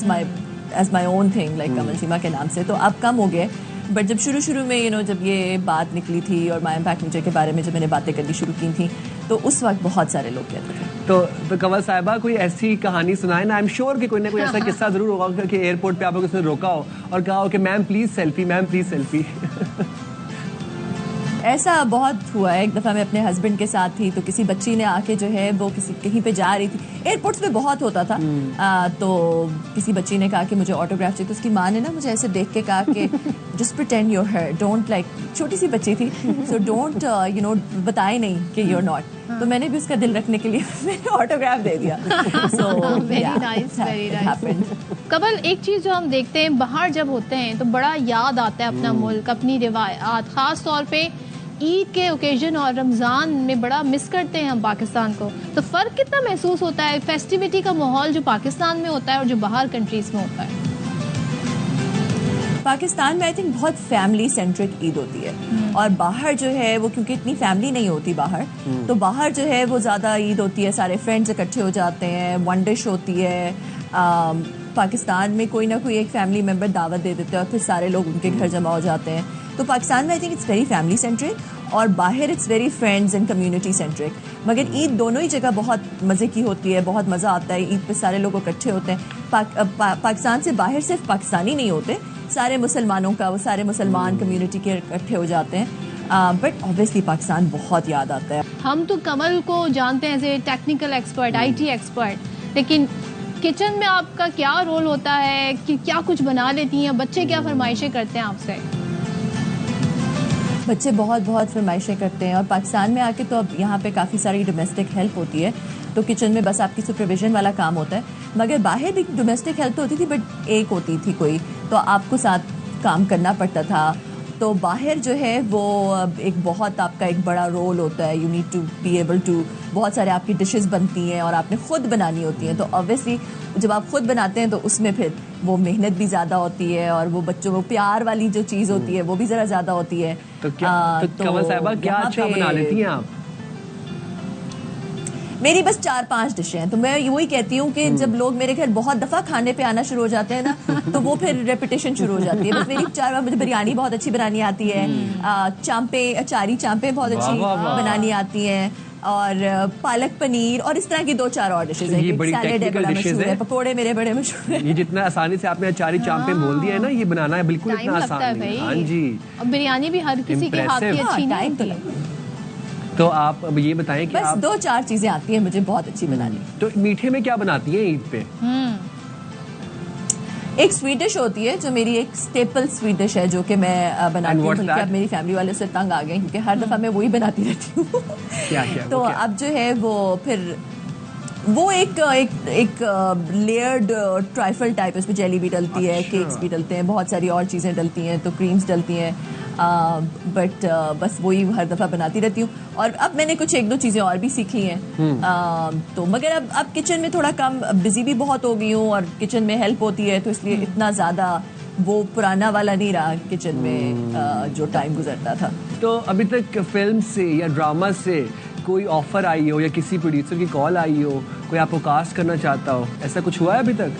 as my own thing, like Kamal Seema के नाम से, तो अब कम हो गए। बट जब शुरू में जब ये बात निकली थी और माई इम्पैक्ट मीडिया के बारे में जब मैंने बातें करनी शुरू की थी, तो उस वक्त बहुत सारे लोग कहते थे। तो कंवल साहिबा, कोई ऐसी कहानी सुनाए ना, आई एम श्योर कि कोई ना कोई ऐसा किस्सा जरूर होगा कि एयरपोर्ट पे आपको किसी ने रोका हो और कहा हो कि ma'am please selfie, ma'am please selfie. ऐसा बहुत हुआ है। एक दफ़ा मैं अपने हस्बैंड के साथ थी तो किसी बच्ची ने आके जो है वो कहीं पे जा रही थी, एयरपोर्ट्स पे बहुत होता था, तो किसी बच्ची ने कहा कि मुझे ऑटोग्राफ चाहिए, तो उसकी माँ ने ना मुझे ऐसे देख के कहा कि just pretend your her, don't, like छोटी सी बच्ची थी, सो डोंट बताए नहीं कि यूर नॉट। तो मैंने भी उसका दिल रखने के लिए मैंने ऑटोग्राफ दे दिया। So very nice, very nice. Kamal, एक चीज जो हम देखते हैं बाहर जब होते हैं तो बड़ा याद आता है अपना मुल्क, अपनी रिवायात, खास तौर पे ईद के ओकेजन और रमज़ान में बड़ा मिस करते हैं हम पाकिस्तान को। तो फ़र्क कितना महसूस होता है फेस्टिविटी का माहौल जो पाकिस्तान में होता है और जो बाहर कंट्रीज़ में होता है? पाकिस्तान में आई थिंक बहुत फैमिली सेंट्रिक ईद होती है और बाहर जो है वो क्योंकि इतनी फैमिली नहीं होती बाहर, तो बाहर जो है वो ज़्यादा ईद होती है, सारे फ्रेंड्स इकट्ठे हो जाते हैं, वन डिश होती है। पाकिस्तान में कोई ना कोई एक फैमिली मेम्बर दावत दे देते हैं और फिर सारे लोग उनके घर जमा हो जाते हैं। तो पाकिस्तान में I think it's very family centric और बाहर it's very friends and community centric. मगर ईद दोनों ही जगह बहुत मज़े की होती है, बहुत मज़ा आता है। ईद पे सारे लोग इकट्ठे होते हैं। पाकिस्तान से बाहर सिर्फ पाकिस्तानी नहीं होते, सारे मुसलमानों का, वो सारे मुसलमान कम्युनिटी के इकट्ठे हो जाते हैं। बट ऑब्वियसली पाकिस्तान बहुत याद आता है। हम तो कमल को जानते हैं as a technical expert, IT expert, लेकिन किचन में आपका क्या रोल होता है कि क्या कुछ बना लेती हैं? बच्चे क्या फरमाइशें करते हैं आपसे? बच्चे बहुत बहुत फरमाइशें करते हैं और पाकिस्तान में आके तो अब यहाँ पे काफ़ी सारी डोमेस्टिक हेल्प होती है, तो किचन में बस आपकी सुपरविजन वाला काम होता है। मगर बाहर भी डोमेस्टिक हेल्प तो होती थी, बट एक होती थी कोई, तो आपको साथ काम करना पड़ता था। तो बाहर जो है वो एक बहुत आपका एक बड़ा रोल होता है, you need to be able to, बहुत सारे आपकी डिशेस बनती हैं और आपने खुद बनानी होती हैं, तो ऑब्वियसली जब आप खुद बनाते हैं तो उसमें फिर वो मेहनत भी ज़्यादा होती है और वो बच्चों को प्यार वाली जो चीज़ होती है वो भी ज़रा ज़्यादा होती है। तो क्या तो कमल साहिबा क्या अच्छा बना लेती हैं आप? मेरी बस 4-5 डिशें हैं, तो मैं वही कहती हूँ कि जब लोग मेरे घर बहुत दफ़ा खाने पे आना शुरू हो जाते हैं ना तो वो फिर रेपिटेशन शुरू हो जाती है। बस मेरी मुझे बिरयानी बहुत अच्छी बनानी आती है, चांपे अचारी चांपे बहुत अच्छी बनानी आती हैं, और पालक पनीर और इस तरह की 2-4 और डिशेज हैं। ये बड़ी सैलेड है बड़ा मशहूर है, पकोड़े मेरे बड़े मशहूर हैं। ये जितना आसानी से आपने अचारी चांपे बोल दिया है ना, ये बनाना है बिल्कुल इतना आसान नहीं है। हाँ जी, और बिरयानी भी हर किसी के हाथ की अच्छी नहीं होती है। तो आप अब ये बताएं कि बस आप 2-4 चीजें आती हैं मुझे बहुत अच्छी बनानी। तो मीठे में क्या बनाती हैं ईद पे? एक स्वीट डिश होती है जो मेरी एक स्टेपल स्वीट डिश है जो कि मैं बनाती हूँ, बल्कि अब मेरी फैमिली वाले से तंग आ गए क्योंकि हर दफा मैं वही बनाती रहती हूँ। क्या तो अब जो है वो फिर वो एक लेयर्ड ट्राइफल टाइप, उसमें जेली भी डलती है, केक्स भी डलते हैं, बहुत सारी और चीज़ें डलती हैं, तो क्रीम्स डलती हैं, बट बस वही हर दफ़ा बनाती रहती हूँ। और अब मैंने कुछ 1-2 चीज़ें और भी सीखी हैं, तो मगर अब किचन में थोड़ा कम बिजी भी बहुत हो गई हूँ और किचन में हेल्प होती है, तो इसलिए इतना ज़्यादा वो पुराना वाला नहीं रहा किचन में जो टाइम गुजरता था। तो अभी तक फिल्म से या ड्रामा से कोई ऑफर आई हो या किसी प्रोड्यूसर की कॉल आई हो, कोई आपको कास्ट करना चाहता हो, ऐसा कुछ हुआ है अभी तक?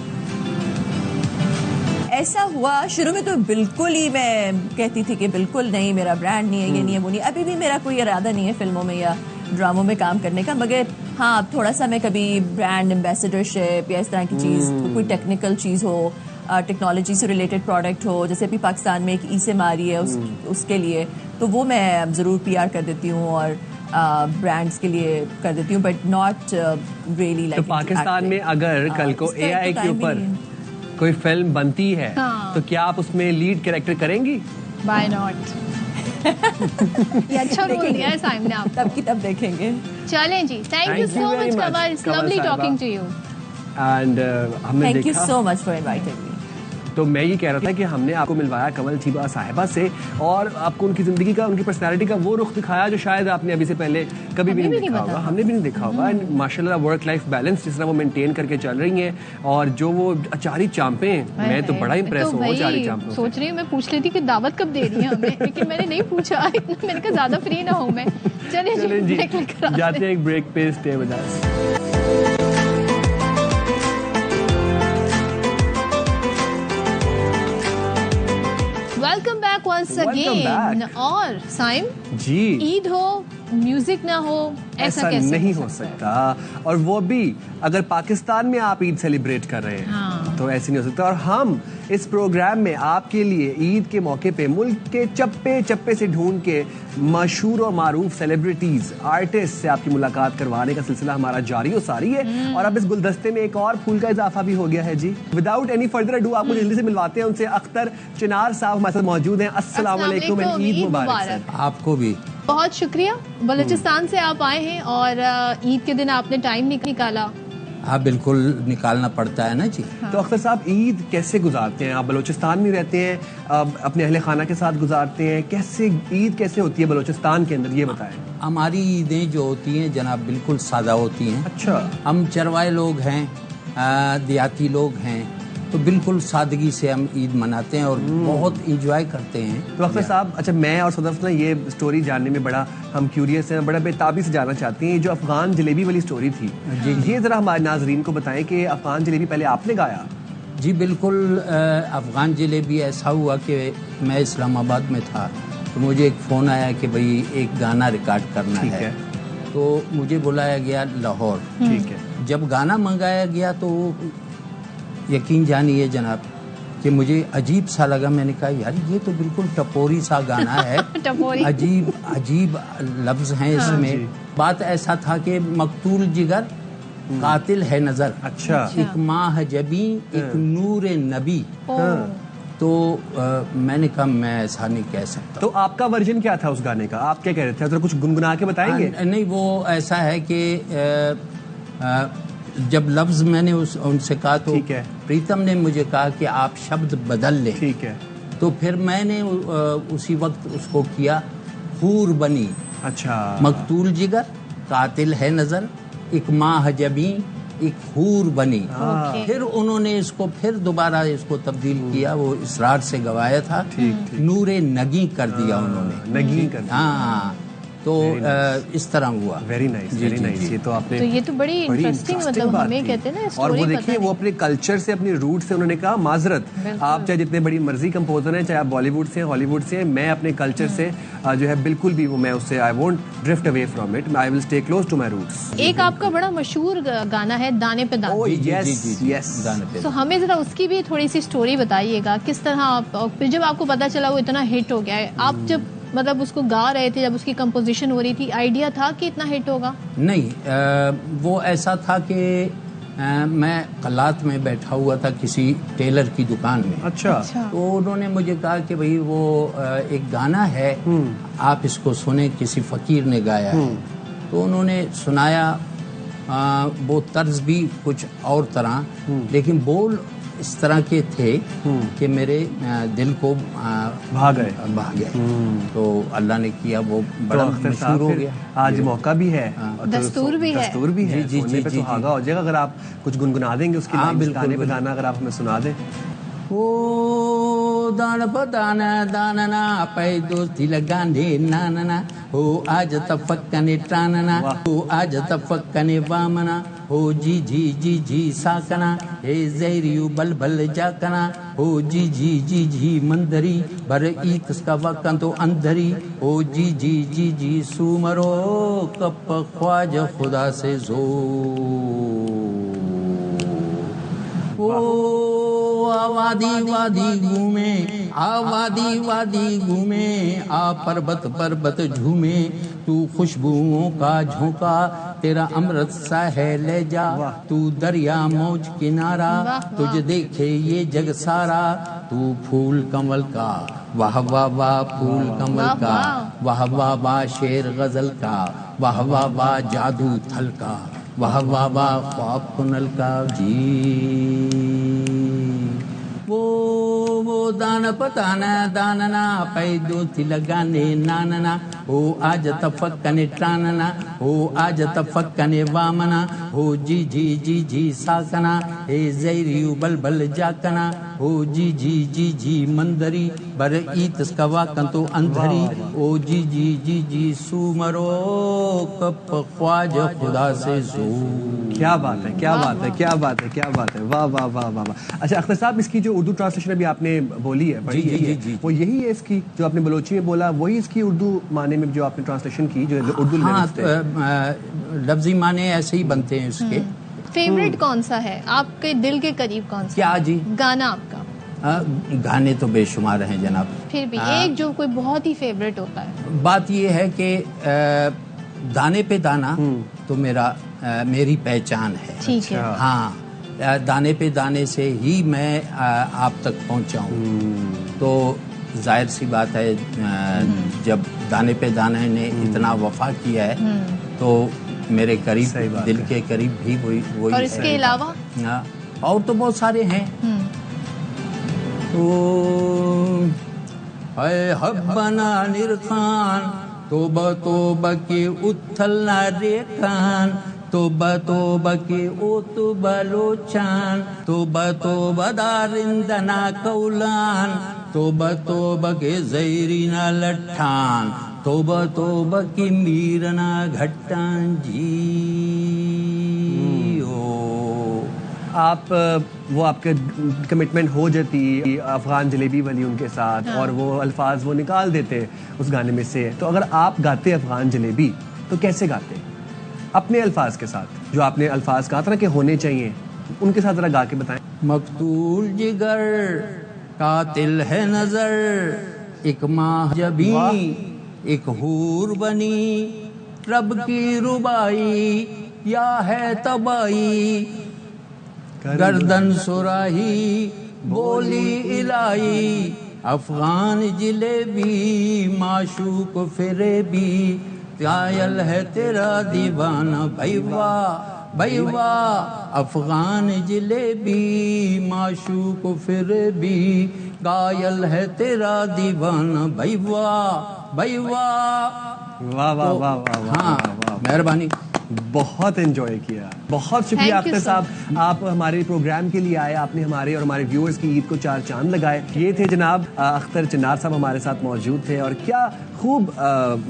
ऐसा हुआ शुरू में तो बिल्कुल ही मैं कहती थी कि बिल्कुल नहीं, मेरा ब्रांड नहीं है, ये नहीं है, वो नहीं। अभी भी मेरा कोई इरादा नहीं है फिल्मों में या ड्रामों में काम करने का, मगर हाँ थोड़ा सा मैं कभी ब्रांड एम्बेसडरशिप या इस तरह की चीज़, कोई टेक्निकल चीज़ हो, टेक्नोलॉजी से रिलेटेड प्रोडक्ट हो, जैसे अभी पाकिस्तान में एक ई-सिम आ रही है उसके लिए, तो वो मैं ज़रूर PR कर देती हूँ और ब्रांड्स के लिए कर देती हूँ, बट नॉट रियली लाइक। तो पाकिस्तान में अगर कल को AI के ऊपर कोई फिल्म बनती है तो क्या आप उसमें लीड कैरेक्टर करेंगी? Why not? ये अच्छा रोल दिया है साइम ने आप। तब की तब देखेंगे। चलें जी, thank you so much Kamal, it's lovely talking to you. And हमने थैंक यू देखा, so much for inviting me. तो मैं ये कह रहा था कि हमने आपको मिलवाया कमल छीबा साहिबा से और आपको उनकी जिंदगी का, उनकी पर्सनालिटी का वो रुख दिखाया जो शायद आपने अभी से पहले कभी भी नहीं देखा होगा, हमने भी नहीं देखा होगा। एंड माशाल्लाह वर्क लाइफ बैलेंस जिस तरह वो मेंटेन करके चल रही हैं, और जो वो अचारी चांपे हैं, मैं तो बड़ा इंप्रेस हूँ अचारी चांपों से। सोच रही हूँ मैं पूछ लेती कि दावत कब दे रही है हमें, लेकिन मैंने नहीं पूछा, मैंने कहा ज्यादा फ्री ना हूँ मैं। चलें जी, जाते हैं एक ब्रेक पे, stay with us. Welcome back once again. और साइम जी, ईद हो म्यूजिक ना हो, ऐसा कैसे नहीं हो सकता, और वो भी अगर पाकिस्तान में आप ईद सेलिब्रेट कर रहे हैं। हाँ। तो ऐसे नहीं हो सकता। और हम इस प्रोग्राम में आपके लिए ईद के मौके पे मुल्क के चप्पे चप्पे से ढूंढ के मशहूर और मारूफ सेलिब्रिटीज, आर्टिस्ट से आपकी मुलाकात करवाने का सिलसिला हमारा जारी और सारी है। और अब इस गुलदस्ते में एक और फूल का इजाफा भी हो गया है जी। विदाउट एनी फर्दर अडू आपको जल्दी से मिलवाते हैं उनसे। अख्तर चिनार साहब हमारे साथ मौजूद हैं। अस्सलाम वालेकुम, ईद मुबारक सर। आपको भी बहुत शुक्रिया, बलूचिस्तान से आप आए हैं और ईद के दिन आपने टाइम निकाला। हाँ, बिल्कुल निकालना पड़ता है ना जी। हाँ। तो अख्तर साहब, ईद कैसे गुजारते हैं आप? बलूचिस्तान में रहते हैं, अपने अहले खाना के साथ गुजारते हैं, कैसे ईद कैसे होती है बलूचिस्तान के अंदर, ये बताएं। हमारी ईदें जो होती हैं जनाब बिल्कुल सादा होती हैं। अच्छा। हम चरवाए लोग हैं, देहाती लोग हैं, तो बिल्कुल सादगी से हम ईद मनाते हैं और बहुत इंजॉय करते हैं। तो अख्तर साहब, अच्छा, मैं और सदफ ना ये स्टोरी जानने में बड़ा हम क्यूरियस हैं, बड़ा बेताबी से जानना चाहते हैं। जो अफगान जलेबी वाली स्टोरी थी, ये जरा हमारे नाजरीन को बताएं कि अफगान जलेबी पहले आपने गाया? जी बिल्कुल। अफगान जलेबी ऐसा हुआ कि मैं इस्लामाबाद में था, तो मुझे एक फ़ोन आया कि भाई एक गाना रिकॉर्ड करना है। तो मुझे बुलाया गया लाहौर। ठीक है। जब गाना मंगाया गया तो यकीन जानिए जनाब कि मुझे अजीब सा लगा। मैंने कहा यार ये तो बिल्कुल टपोरी सा गाना है। टपोरी। अजीब अजीब लफ्ज हैं इसमें। बात ऐसा था कि मकतूल जिगर कातिल है नजर। अच्छा। एक माह जबी एक नूर नबी। तो मैंने कहा मैं ऐसा नहीं कह सकता। तो आपका वर्जन क्या था उस गाने का? आप क्या कह रहे थे? तो कुछ गुनगुना के बताएंगे? नहीं, वो ऐसा है कि जब लफ्ज मैंने उनसे कहा तो प्रीतम ने मुझे कहा कि आप शब्द बदल लें। ठीक है। तो फिर मैंने उसी वक्त उसको किया हूर बनी, अच्छा, मकतूल जिगर, कातिल है नजर, एक माह जबी, एक हूर बनी। ओके। फिर उन्होंने इसको फिर दोबारा इसको तब्दील किया, वो इसरार से गवाया था, नूरे नगी कर दिया उन्होंने, नगी कर दिया। हाँ, तो इस तरह हुआ। Very nice, very nice. ये तो आपने तो ये तो बड़ी इंटरेस्टिंग, मतलब बात हमें की। कहते हैं ना और स्टोरी वो पता देखिए, नहीं। वो अपने कल्चर से, अपनी रूट से उन्होंने कहा माजरत, आप चाहे जितने बड़ी मर्जी कंपोजर हैं, चाहे आप बॉलीवुड से हैं, हॉलीवुड से हैं, मैं अपने कल्चर से जो है बिल्कुल भी वो, मैं उससे I won't drift away from it, I will stay close to my roots. एक आपका बड़ा मशहूर गाना है दाने पे दाने। जी, जी, यस, जी, जी, यस। गाने पे। तो हमें जरा उसकी भी थोड़ी सी स्टोरी बताइएगा, किस तरह आप, और फिर जब आपको पता चला वो इतना हिट हो गया है, आप जब मतलब उसको गा रहे थे, जब उसकी कंपोजिशन हो रही थी, आइडिया था कि इतना हिट होगा? नहीं, वो ऐसा था कि मैं कलात में बैठा हुआ था किसी टेलर की दुकान में। अच्छा, तो उन्होंने मुझे कहा कि भाई वो एक गाना है, आप इसको सुने, किसी फकीर ने गाया है। तो उन्होंने सुनाया, वो तर्ज भी कुछ और तरह, लेकिन बोल इस तरह के थे कि मेरे दिल को भाग गए। तो अल्लाह ने किया, वो बड़ा तो अख्तर मशहूर साहब, हो फिर गया। आज मौका भी है, और तो दस्तूर भी है। दस्तूर भी है, जी, जी, सुनने पे जी, जी, सुहागा हो जाएगा। अगर आप कुछ गुनगुना देंगे उसके हाँ, लाइन्स, बिल्कुल, गाने पे बिल्कुल। गाना अगर आप हमें सुना दें। ओ दान पदाना दानना पै दोस्ती लगाने नानना, हो आज तफक्कने टानना, हो आज तफक्कने वामना, हो जी जी जी जी साकना, हे जैरियु बल बल जाकना, हो जी जी जी जी मंदरी बर ईत का वक्कन तो अंधरी, हो जी जी जी जी सुमरो कप ख्वाज खुदा से जो। ओ आवादी वादी घूमे, आवादी वादी घूमे, आ पर्वत पर्वत झूमे, तू खुशबुओं का झोंका, तेरा अमृत सा है ले जा, तू दरिया मौज किनारा, तुझे देखे ये जग सारा, तू फूल कमल का, वाह वाह वाह फूल कमल का, वाह वाह वाह शेर गजल का, वाह वाह वाह जादू थल का, वाह वाह वाह ख्वाब कुनल का जी। वो दान पताना दानना पै दोस्ती लगाने नानना, हो आज तफक्कने टानना, हो आज तफक्कने वामना, हो जी जी जी जी साकना, हे जैरियु बल बल जाकना, हो जी जी जी जी मंदरी बर ईत कवा कंतो अंधरी, ओ जी जी जी जी सुमरो कप ख्वाज खुदा से जो। क्या बात है, क्या बात है, क्या बात है, क्या बात है, वाह वाह वाह वाह वाह। अच्छा अख्तर साहब, इसकी जो उर्दू ट्रांसलेशन अभी आपने बोली है, पढ़ी जी, यही जी, है, जी, वो यही है इसकी, जो आपने बलोची में बोला वही इसकी उर्दू माने में जो आपने ट्रांसलेशन की, जो उर्दू हाँ, लिरिक्स थे। लफ्जी माने ऐसे ही बनते हैं उसके। फेवरेट कौन सा है आपके दिल के करीब, कौन सा क्या जी? गाना आपका? गाने तो बेशुमार हैं जनाब। फिर भी एक जो कोई बहुत ही फेवरेट होता है। बात ये है कि दाने पे दाना तो मेरी पहचान है। ठीक है। हाँ, दाने पे दाने से ही मैं आप तक पहुंचा हूँ। तो जाहिर सी बात है, जब दाने पे दाने ने इतना वफा किया है तो मेरे करीब, दिल के करीब भी वही। और इसके अलावा और तो बहुत सारे हैं। हब्बना निरखान तोबा तोबा के उथल ना रेखान, तोबा तोबा के ओ तोबा लोचान, तोबा तोबा दारिंदना कौलान, तोबा तोबा के जैरीना लट्ठान, तोबा तोबा की मीरना घट्टान जी। आप वो आपके कमिटमेंट हो जाती अफगान जलेबी वाली उनके साथ, और वो अल्फाज वो निकाल देते उस गाने में से। तो अगर आप गाते अफगान जलेबी तो कैसे गाते अपने अल्फाज के साथ, जो आपने अल्फाज कहा था ना कि होने चाहिए, उनके साथ जरा गा के बताएं। मकतूल जिगर कातिल है नजर, एक माह जबी एक हूर बनी, रब की रुबाई या है तबाई, गर्दन सुराही बोली इलाई, अफगान जिलेबी माशूक फिरेबी, कायल है तेरा दीवाना भाई वाह भाई वाह अफगान जिलेबी माशूक फिर भी गायल है तेरा दीवाना भाई वाह भाई वाह। वाह वाह वाह वाह वाह। हाँ मेहरबानी। बहुत एंजॉय किया, बहुत शुक्रिया Thank you, अख्तर साहब, आप हमारे प्रोग्राम के लिए आए, आपने हमारे और हमारे व्यूअर्स की ईद को 4 चांद लगाए। ये थे जनाब अख्तर चिनार साहब हमारे साथ मौजूद थे और क्या खूब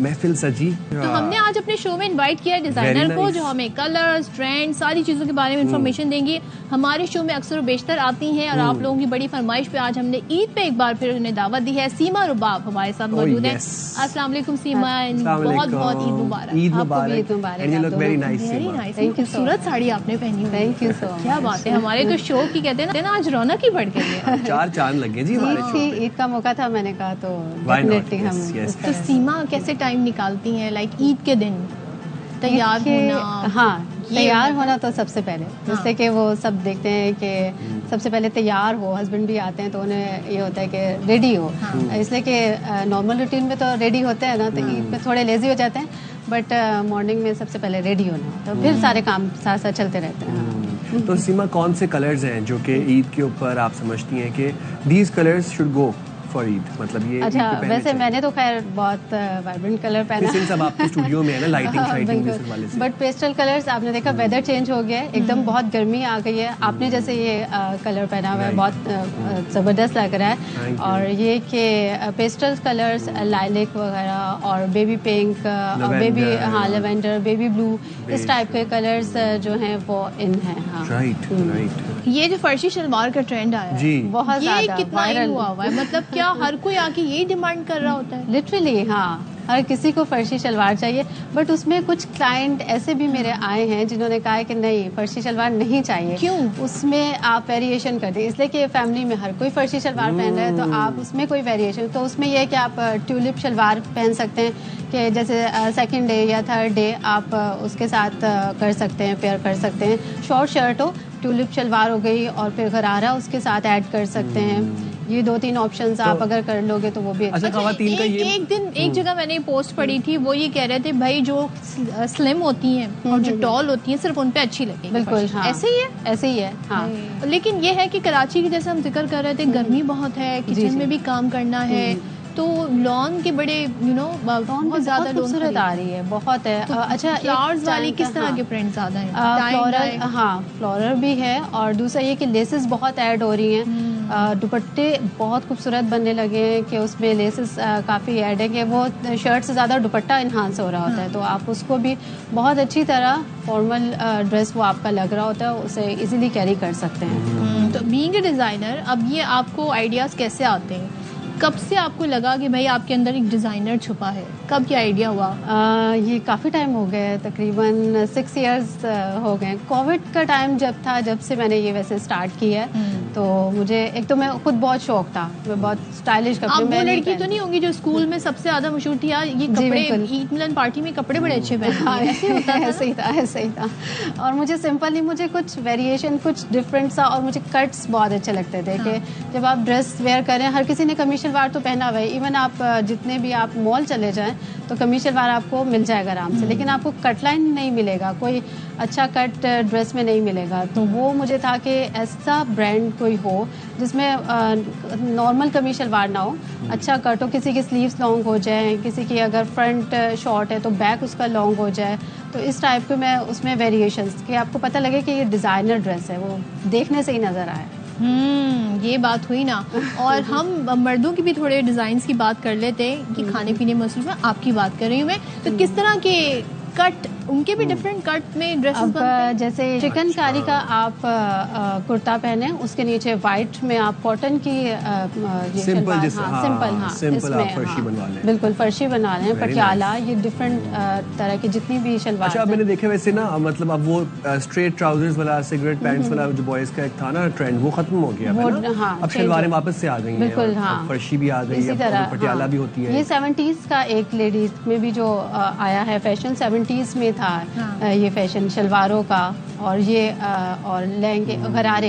महफिल सजी। तो हमने आज अपने शो में इनवाइट किया डिजाइनर Very को nice. जो हमें कलर्स, ट्रेंड, सारी चीजों के बारे में इंफॉर्मेशन देंगे। हमारे शो में अक्सर बेशतर आती हैं और आप लोगों की बड़ी फरमाइश पे आज हमने ईद पे एक बार फिर उन्हें दावत दी है। सीमा रुबाब हमारे साथ मौजूद है। yes. अस्सलाम वालेकुम सीमा, बहुत बहुत ईद मुबारक। ईद आपको भी मुबारक। ईद मुबारक, And you आप look दोनों very को। nice, very Seema. Nice, Thank you so खूबसूरत साड़ी आपने पहनी हुई है। Thank you so क्या much. बात है, हमारे तो शो की कहते हैं ना आज रौनक ही बढ़ गई है। 4 चांद लगे जी हमारे ईद शो थी, पे। ईद का मौका था, मैंने कहा तो Why not? डेफिनेटली हम Yes, yes. इस तो तरह से- सीमा कैसे टाइम निकालती हैं लाइक ईद के दिन तैयार ईद के- होना? हाँ, ये तैयार मतलब- होना तो सबसे पहले, जिससे कि वो सब देखते हैं कि सबसे पहले तैयार हो। हस्बैंड भी आते हैं तो उन्हें ये होता है कि रेडी हो, इसलिए कि नॉर्मल रूटीन में तो रेडी होते हैं ना, तो ईद में थोड़े लेजी हो जाते हैं, बट मॉर्निंग में सबसे पहले रेडी होना, तो फिर सारे काम साथ साथ चलते रहते हैं। तो सीमा कौन से कलर्स हैं जो कि ईद के ऊपर आप समझती हैं कि these colours should go for Eid, मतलब ये ईद अच्छा, पे पहनने वैसे चाहिए? मैंने तो खैर बहुत वाइब्रेंट कलर पहना सिंस सब आपके स्टूडियो में है ना, लाइटिंग शाइटिंग भी इस वाले से। बट पेस्टल कलर्स, आपने देखा वेदर चेंज हो गया है, एकदम बहुत गर्मी आ गई है। आपने जैसे ये कलर पहना हुआ है, बहुत ज़बरदस्त लग रहा Thank है। you. और ये कि पेस्टल कलर्स लाइलिक वगैरह और बेबी पिंक, बेबी हाँ लेवेंडर, बेबी ब्लू, इस टाइप के कलर्स जो हैं वो इन हैं। हाँ, राइट राइट। ये जो फर्शी शलवार का ट्रेंड आया है, जी बहुत ये ज़्यादा कितना इन वायरल। हुआ हुआ है, मतलब क्या हर कोई आके यही डिमांड कर रहा होता है? लिटरली हाँ, हर किसी को फर्शी शलवार चाहिए, बट उसमें कुछ क्लाइंट ऐसे भी मेरे आए हैं जिन्होंने कहा है कि नहीं, फर्शी शलवार नहीं चाहिए। क्यों? उसमें आप वेरिएशन कर दें, इसलिए कि फैमिली में हर कोई फर्शी शलवार पहन रहा है, तो आप उसमें कोई वेरिएशन, तो उसमें यह है कि आप ट्यूलिप शलवार पहन सकते हैं, कि जैसे सेकंड डे या थर्ड डे आप उसके साथ कर सकते हैं, पेयर कर सकते हैं। शॉर्ट शर्ट हो, ट्यूलिप शलवार हो गई, और फिर गरारा उसके साथ ऐड कर सकते हैं। ये 2-3 ऑप्शंस आप अगर कर लोगे तो वो भी अच्छा, खवातीन का ये एक दिन एक जगह मैंने पोस्ट पढ़ी थी, वो ये कह रहे थे भाई जो स्लिम होती हैं और जो टॉल होती हैं सिर्फ उन पे अच्छी लगेगी बिल्कुल फर्शी। हाँ, ऐसे ही है। ऐसे ही है हाँ। लेकिन ये है कि कराची की जैसे हम जिक्र कर रहे थे, गर्मी बहुत है, किचन में भी काम करना है, तो लॉन के बड़े बहुत ज्यादा बहुत खूबसूरत आ रही है, बहुत है। अच्छा, फ्लावर्स वाली किस तरह के प्रिंट ज्यादा हैं? फ्लोरल, हाँ फ्लोरल भी है, और दूसरा ये कि लेसेस बहुत ऐड हो रही हैं। दुपट्टे बहुत खूबसूरत बनने लगे हैं कि उसमें लेसेस काफ़ी ऐड है, कि वो शर्ट से ज़्यादा दुपट्टा इन्हांस हो रहा होता है, तो आप उसको भी बहुत अच्छी तरह फॉर्मल ड्रेस वो आपका लग रहा होता है, उसे इजीली कैरी कर सकते हैं। तो बीइंग ए डिजाइनर, अब ये आपको आइडियाज कैसे आते हैं? कब से आपको लगा कि भाई आपके अंदर एक डिजाइनर छुपा है? कब क्या आइडिया हुआ? ये काफ़ी टाइम हो गया है, तकरीबन 6 इयर्स हो गए। कोविड का टाइम जब था, जब से मैंने ये वैसे स्टार्ट किया है, तो मुझे एक तो मैं खुद बहुत शौक था, मैं बहुत स्टाइलिश कपड़े, आप वो मैं नहीं लड़की तो नहीं होंगी जो स्कूल में सबसे ज्यादा मशहूर थी यार, ये कपड़े बिल्कुल। ईद मिलन पार्टी में कपड़े बड़े अच्छे पहनती हाँ, हैं। ऐसे होता था ना? ऐसे ही था, ऐसे ही था। और मुझे सिंपल नहीं, मुझे कुछ वेरिएशन, कुछ डिफरेंट सा, और मुझे कट्स बहुत अच्छे लगते थे कि जब आप ड्रेस वेयर करें, हर किसी ने कमीज शलवार तो पहना हुआ है, इवन आप जितने भी आप मॉल चले जाएं तो कमीज शलवार आपको मिल जाएगा आराम से, लेकिन आपको कट लाइन नहीं मिलेगा, कोई अच्छा कट ड्रेस में नहीं मिलेगा। तो वो मुझे था कि ऐसा ब्रांड कोई हो जिसमें नॉर्मल कमीज शलवार ना हो, अच्छा कट हो, किसी की स्लीव्स लॉन्ग हो जाए, किसी की अगर फ्रंट शॉर्ट है तो बैक उसका लॉन्ग हो जाए, तो इस टाइप के मैं उसमें वेरिएशंस कि आपको पता लगे कि ये डिज़ाइनर ड्रेस है, वो देखने से ही नज़र आए। ये बात हुई ना। और हम मर्दों की भी थोड़े डिजाइन की बात कर लेते हैं कि खाने पीने मसरूफ में आपकी बात कर रही हूँ मैं, तो किस तरह के कट, उनके भी डिफरेंट कट में ड्रेसेस बनते हैं? जैसे चिकन कारी का आप कुर्ता पहने, उसके नीचे वाइट में आप कॉटन की ये सिंपल शलवार, जैसे, हाँ, हाँ, सिंपल, हाँ, सिंपल आप इसमें, फर्शी हाँ, बनवा लें। बिल्कुल फर्शी बना लें, Very पटियाला, ये डिफरेंट तरह की जितनी भी शलवार अच्छा, अब मैंने देखा वैसे ना, मतलब अब वो स्ट्रेट ट्राउजर्स वाला, सिगरेट पैंट्स वाला जो बॉयज का एक था ना ट्रेंड, वो खत्म हो गया वो, है ना? हाँ, अब change शलवारें हो- वापस से आ गई हैं, बिल्कुल, और हाँ। अब फर्शी भी आ गई इसी है, तरह, और पटियाला हाँ। भी होती है। ये 70s का एक लेडीज में भी जो आया है फैशन, 70s में था ये फैशन शलवारों का, और ये और लहंगे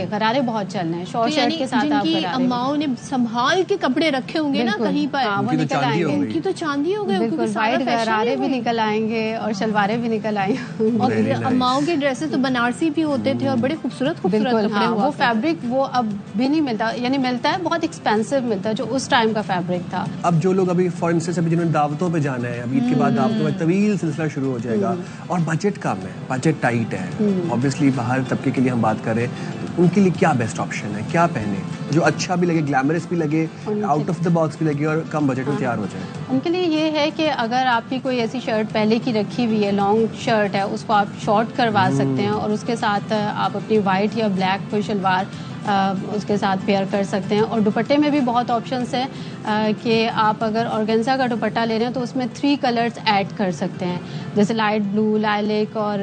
गरारे बहुत चल रहे हैं, शॉर्ट शर्ट के साथ आप जिनकी गरारे। अम्माओं ने संभाल के कपड़े रखे होंगे ना कहीं पर, हाँ, वो उनकी तो निकल चांदी हो आएंगे। गई। उनकी तो चांदी हो गई, बिल्कुल, वाइट गरारे भी निकल आएंगे और शलवारें भी निकल आएंगे। और अम्माओं के ड्रेसेस तो बनारसी भी होते थे और बड़े खूबसूरत बिल्कुल, कपड़े हाँ, हुआ वो करते थे। फैब्रिक वो अब भी नहीं मिलता, यानी मिलता है बहुत एक्सपेंसिव मिलता है, जो उस टाइम का फैब्रिक था। अब जो लोग अभी फॉर इंस्टेंस अभी जिन्होंने दावतों पे जाना है, अभी ईद के बाद दावतों में तवील सिलसिला शुरू हो जाएगा और बजट कम है, बजट टाइट है, ऑब्वियसली बाहर तबके के लिए हम बात करें तो उनके लिए क्या बेस्ट ऑप्शन है, क्या पहने जो अच्छा भी लगे, ग्लैमरस भी लगे, आउट ऑफ द बॉक्स भी लगे और कम बजट में तैयार हो जाए? उनके लिए ये है कि अगर आपकी कोई ऐसी शर्ट पहले की रखी हुई है, लॉन्ग शर्ट है, उसको आप शॉर्ट करवा सकते हैं और उसके साथ आप अपनी वाइट या ब्लैक कोई शलवार उसके साथ पेयर कर सकते हैं। और दुपट्टे में भी बहुत ऑप्शंस हैं कि आप अगर ऑर्गेन्जा का दुपट्टा ले रहे हैं तो उसमें 3 कलर्स ऐड कर सकते हैं, जैसे लाइट ब्लू, लाइलेक और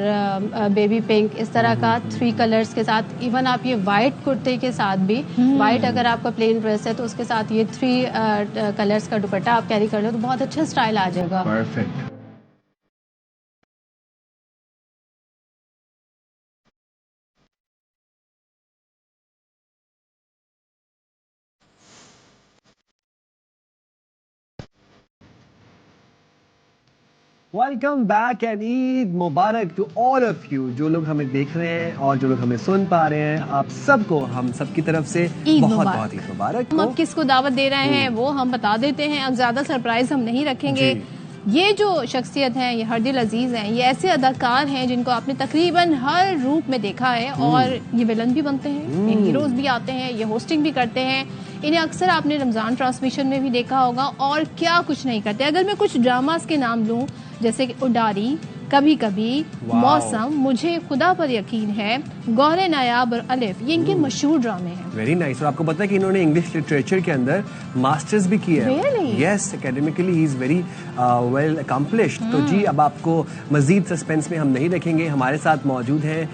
बेबी पिंक, इस तरह का 3 कलर्स के साथ। इवन आप ये वाइट कुर्ते के साथ भी, वाइट अगर आपका प्लेन ड्रेस है तो उसके साथ ये 3 कलर्स का दुपट्टा आप कैरी कर लो तो बहुत अच्छा स्टाइल आ जाएगा। Perfect. Welcome back and Eid मुबारक टू ऑल ऑफ यू। जो लोग हमें देख रहे हैं और जो लोग हमें सुन पा रहे हैं, आप सबको हम सबकी तरफ से ईद बहुत मुबारक। बहुत ईद मुबारक हम हो। अब किसको दावत दे रहे हैं वो हम बता देते हैं, अब ज्यादा सरप्राइज हम नहीं रखेंगे। ये जो शख्सियत हैं, ये हरदिल अजीज हैं, ये ऐसे अदाकार हैं जिनको आपने तकरीबन हर रूप में देखा है और ये विलन भी बनते हैं, ये हीरोज भी आते हैं, ये होस्टिंग भी करते हैं। इन्हें अक्सर आपने रमजान ट्रांसमिशन में भी देखा होगा और क्या कुछ नहीं करते। अगर मैं कुछ ड्रामास के नाम लूं जैसे कि उडारी, कभी कभी, मौसम, मुझे खुदा पर यकीन है, गौहरे नायाब और अलिफ, ये इनके मशहूर ड्रामे हैं। Very nice. और आपको पता है कि इन्होंने इंग्लिश लिटरेचर के अंदर मास्टर्स भी किया है। Really? Yes, academically he is very well accomplished. तो जी अब आपको मजीद सस्पेंस में हम नहीं रखेंगे। हमारे साथ मौजूद हैं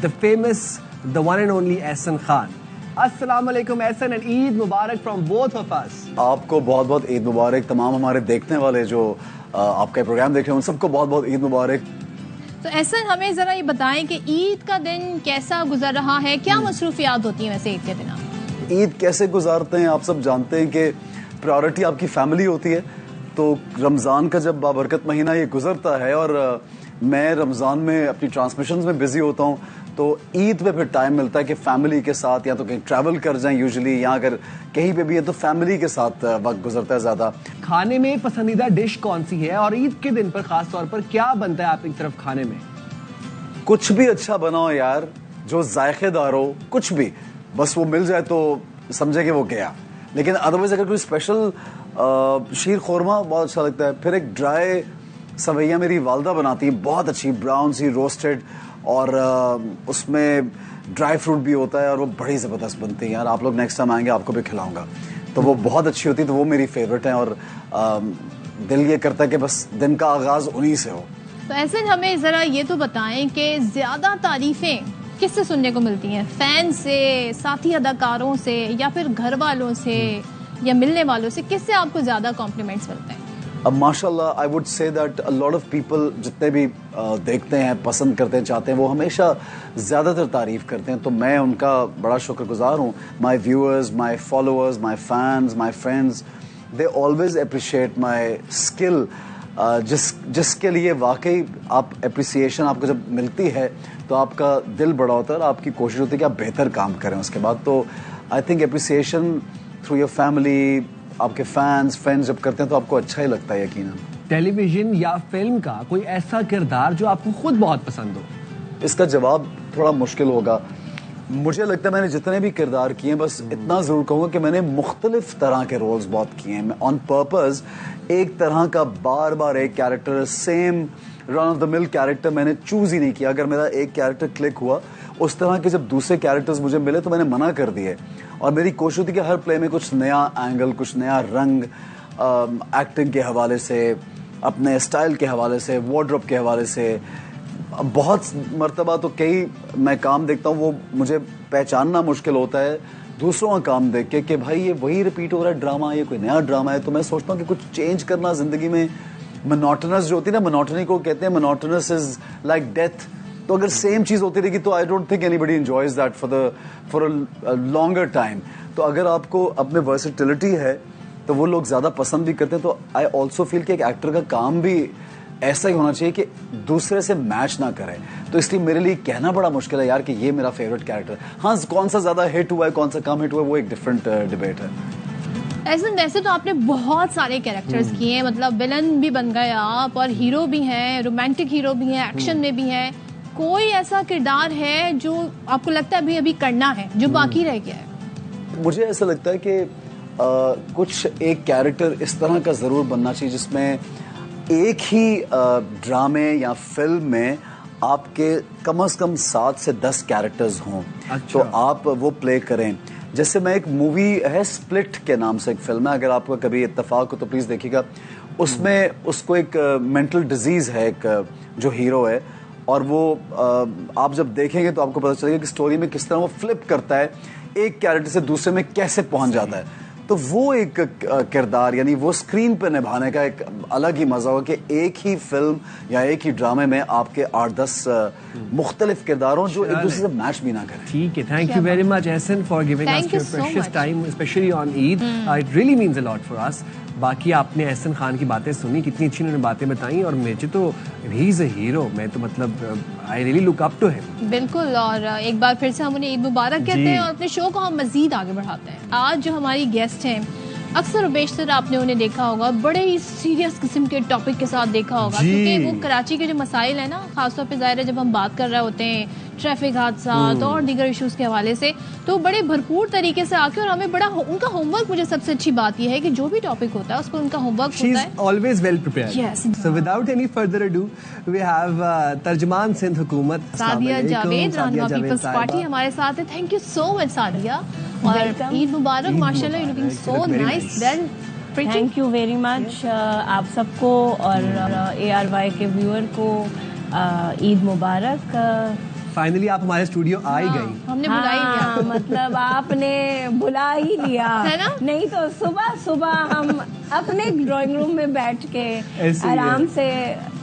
the famous, the one and only Ehsan Khan. अस्सलाम वालेकुम एहसन एंड ईद मुबारक फ्रॉम बोथ ऑफ अस। आपको बहुत बहुत ईद मुबारक। तमाम हमारे देखने वाले जो आपका प्रोग्राम देख रहे हैं उन सबको बहुत बहुत ईद मुबारक। तो एहसन, हमें जरा ये बताएं कि ईद का दिन कैसा गुजर रहा है, क्या मसरूफियात होती हैं वैसे ईद के दिन आप? ईद कैसे गुजारते हैं आप सब जानते हैं कि प्रायोरिटी आपकी फैमिली होती है। तो रमज़ान का जब बाबरकत महीना ये गुजरता है और मैं रमज़ान में अपनी ट्रांसमिशंस में बिजी होता हूँ, तो ईद पे फिर टाइम मिलता है कि फैमिली के साथ या तो कहीं ट्रैवल कर जाएं यूजुअली, या अगर कहीं पे भी है तो फैमिली के साथ वक्त गुजरता है ज़्यादा। खाने में पसंदीदा डिश कौन सी है और ईद के दिन पर खास तौर पर क्या बनता है आपकी तरफ खाने में? कुछ भी अच्छा बनाओ यार, जो जायकेदार हो, कुछ भी बस वो मिल जाए तो समझे कि वो गया। लेकिन अदरवाइज अगर कोई स्पेशल शीर खोरमा बहुत अच्छा लगता है। फिर एक ड्राई सवैया मेरी वालदा बनाती है, बहुत अच्छी, ब्राउन सी रोस्टेड, और उसमें ड्राई फ्रूट भी होता है और वो बड़ी ज़बरदस्त बनती है यार। आप लोग नेक्स्ट टाइम आएंगे आपको भी खिलाऊंगा। तो वो बहुत अच्छी होती है, तो वो मेरी फेवरेट है और दिल ये करता है कि बस दिन का आगाज़ उन्हीं से हो। तो ऐसे हमें जरा ये तो बताएं कि ज्यादा तारीफें किससे सुनने को मिलती हैं? फैन से, साथी अदाकारों से, या फिर घर वालों से, या मिलने वालों से? किससे आपको ज्यादा कॉम्प्लीमेंट्स मिलते हैं? अब माशाल्लाह I would say that a lot of people जितने भी देखते हैं, पसंद करते हैं, चाहते हैं, वो हमेशा ज़्यादातर तारीफ़ करते हैं। तो मैं उनका बड़ा शुक्रगुजार हूँ। My viewers, my followers, my fans, my friends, they always appreciate my skill. जिसके लिए वाकई आप अप्रिसिएशन आपको जब मिलती है तो आपका दिल बड़ा होता है और आपकी कोशिश होती है कि आप बेहतर काम करें उसके बाद। तो I think appreciation through your family, आपके फैंस, फ्रेंड्स जब करते हैं तो आपको अच्छा ही लगता है यकीनन। टेलीविजन या फिल्म का कोई ऐसा किरदार जो आपको खुद बहुत पसंद हो? इसका जवाब थोड़ा मुश्किल होगा। मुझे लगता है मैंने जितने भी किरदार किए हैं, बस इतना ज़रूर कहूँगा कि मैंने मुख्तलिफ तरह के रोल्स बहुत किए हैं। मैं ऑन पर्पस एक तरह का बार बार एक character, same run of the mill character मैंने चूज़ ही नहीं किया। अगर मेरा एक कैरेक्टर क्लिक हुआ, उस तरह के जब दूसरे कैरेक्टर्स मुझे मिले तो मैंने मना कर दिए। और मेरी कोशिश थी कि हर प्ले में कुछ नया एंगल, कुछ नया रंग, एक्टिंग के हवाले से, अपने स्टाइल के हवाले से, वार्डरोब के हवाले से। बहुत मर्तबा तो कई मैं काम देखता हूँ वो मुझे पहचानना मुश्किल होता है दूसरों का काम देख के कि भाई ये वही रिपीट हो रहा है ड्रामा, ये कोई नया ड्रामा है। तो मैं सोचता हूँ कि कुछ चेंज करना ज़िंदगी में। मोनोटोनस जो होती है ना, मोनोटनी को कहते हैं, मोनोटोनस इज लाइक डेथ। तो अगर सेम चीज होती रहेगी तो I don't think anybody enjoys that for a longer time. तो अगर आपको अपने वर्सेटिलिटी है तो वो लोग ज्यादा पसंद भी करते हैं। तो आई ऑल्सो फील कि एक एक्टर का काम भी ऐसा ही होना चाहिए कि दूसरे से मैच ना करे। तो इसलिए मेरे लिए कहना बड़ा मुश्किल है यार कि ये मेरा फेवरेट कैरेक्टर है। हाँ, कौन सा ज्यादा हिट हुआ है, कौन सा कम हिट हुआ है, वो एक डिफरेंट डिबेट है। वैसे तो आपने बहुत सारे कैरेक्टर्स किए हैं, मतलब विलन भी बन गए आप और हीरो भी हैं, रोमांटिक हीरो भी हैं, एक्शन में भी हैं। कोई ऐसा किरदार है जो आपको लगता है अभी करना है, जो बाकी रह गया है? मुझे ऐसा लगता है कि कुछ एक कैरेक्टर इस तरह का जरूर बनना चाहिए जिसमें एक ही ड्रामे या फिल्म में आपके कम से कम 7 से 10 कैरेक्टर्स हों। तो आप वो प्ले करें। जैसे मैं एक मूवी है स्प्लिट के नाम से एक फिल्म है, अगर आपको कभी इत्तेफाक हो तो प्लीज देखिएगा। उसमें उसको एक मेंटल डिजीज है, एक जो हीरो है, और वो आप जब देखेंगे तो आपको पता चलेगा कि स्टोरी में किस तरह वो फ्लिप करता है, एक कैरेक्टर से दूसरे में कैसे पहुंच जाता है। तो वो एक किरदार यानी वो स्क्रीन पे निभाने का एक अलग ही मजा होगा कि एक ही फिल्म या एक ही ड्रामे में आपके 8-10 मुख्तलिफ किरदारों जो एक दूसरे से मैच भी ना करें। ठीक है, thank you very much Ehsan for giving us your precious time, specially on Eid. It really means a lot for us. बाकी आपने एहसन खान की बातें सुनी, कितनी अच्छी उन्होंने बातें बताई, और मुझे तो ही इज अ हीरो। मैं तो मतलब I really look up to him. बिल्कुल, और एक बार फिर से हम उन्हें ईद मुबारक कहते हैं और अपने शो को हम मजीद आगे बढ़ाते हैं। आज जो हमारी गेस्ट हैं, अक्सर और बेशतर आपने उन्हें देखा होगा बड़े ही सीरियस किस्म के टॉपिक के साथ देखा होगा, क्योंकि वो कराची के जो मसाइल है ना, खासतौर पे ज़ाहिर है जब हम बात कर रहे होते हैं ट्रैफिक हादसा और दीगर इश्यूज के हवाले से, तो बड़े भरपूर तरीके से आके, और हमें बड़ा उनका होमवर्क, मुझे सबसे अच्छी बात यह है कि जो भी टॉपिक होता है उसको उनका होमवर्क होता है। Always well prepared. Yes. So without any further ado, we have तर्जमान सिंध हुकूमत सादिया जावेद, रहनुमा पीपल्स पार्टी हमारे साथ है। Thank you so much Sadia, और ईद मुबारक। माशाल्लाह, you looking so nice. Well, thank you very much आप सबको और ARY के व्यूअर को ईद मुबारक। फाइनली आप हमारे स्टूडियो आ ही गई। हमने बुला ही लिया। मतलब आपने बुला ही लिया है ना? नहीं तो सुबह सुबह हम अपने ड्राइंग रूम में बैठ के आराम से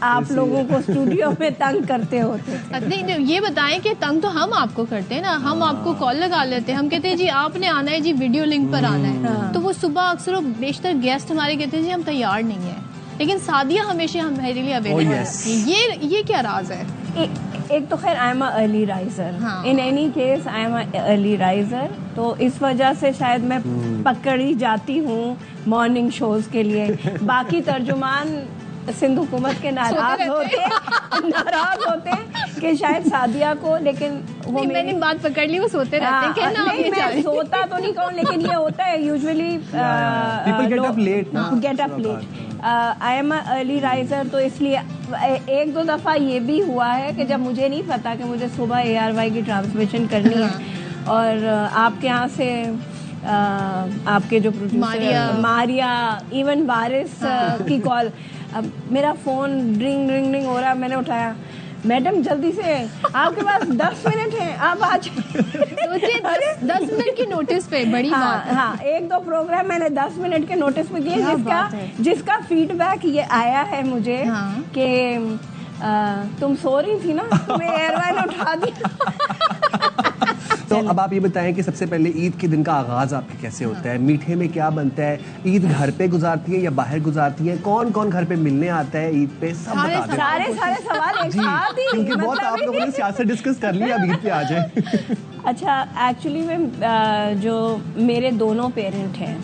आप लोगों को स्टूडियो में तंग करते होते थे। नहीं, ये बताएं कि तंग तो हम आपको करते हैं ना, हम आपको कॉल लगा लेते हैं, हम कहते हैं जी आपने आना है जी, वीडियो लिंक पर आना है। तो वो सुबह अक्सर बेशतर गेस्ट हमारे कहते हैं जी हम तैयार नहीं है, लेकिन सादिया हमेशा हमारे लिए अवेलेबल है। ये क्या राज है? एक तो खैर आई am early riser, in any case I am early riser, तो इस वजह से शायद मैं पकड़ी जाती हूँ मॉर्निंग शोज के लिए। बाकी तर्जुमान सिंध हुकूमत के नाराज होते कि शायद सादिया को, लेकिन वो मैंने बात पकड़ ली, वो सोते रहते हैं। नहीं, मैं सोता तो नहीं कहूँ, लेकिन ये होता है usually people get up late. I am early riser, तो इसलिए 1-2 दफ़ा ये भी हुआ है कि जब मुझे नहीं पता कि मुझे सुबह ARY की ट्रांसमिशन करनी है, और आपके यहाँ से आपके जो प्रोड्यूसर मारिया, इवन वारिस की कॉल, अब मेरा फोन रिंग हो रहा, मैंने उठाया, मैडम जल्दी से आपके पास 10 मिनट हैं, आप आ जाइए। 10 मिनट की नोटिस पे बड़ी बात है। हाँ, 1-2 प्रोग्राम मैंने 10 मिनट के नोटिस पे किए, जिसका फीडबैक ये आया है मुझे कि तुम सो रही थी ना, तुम्हें ARY ने उठा दिया। तो अब आप ये बताएं कि सबसे पहले ईद के दिन का आगाज आपके कैसे होता है? मीठे में क्या बनता है? ईद घर पे गुजारती है या बाहर गुजारती है? कौन कौन घर पे मिलने आता है ईद पे? सब बता दें। सारे सवाल एक साथ ही, क्योंकि बहुत आप लोगों ने सियासत डिस्कस कर लिया, अब ईद पे आ जाए। अच्छा, एक्चुअली में जो मेरे दोनों पेरेंट हैं,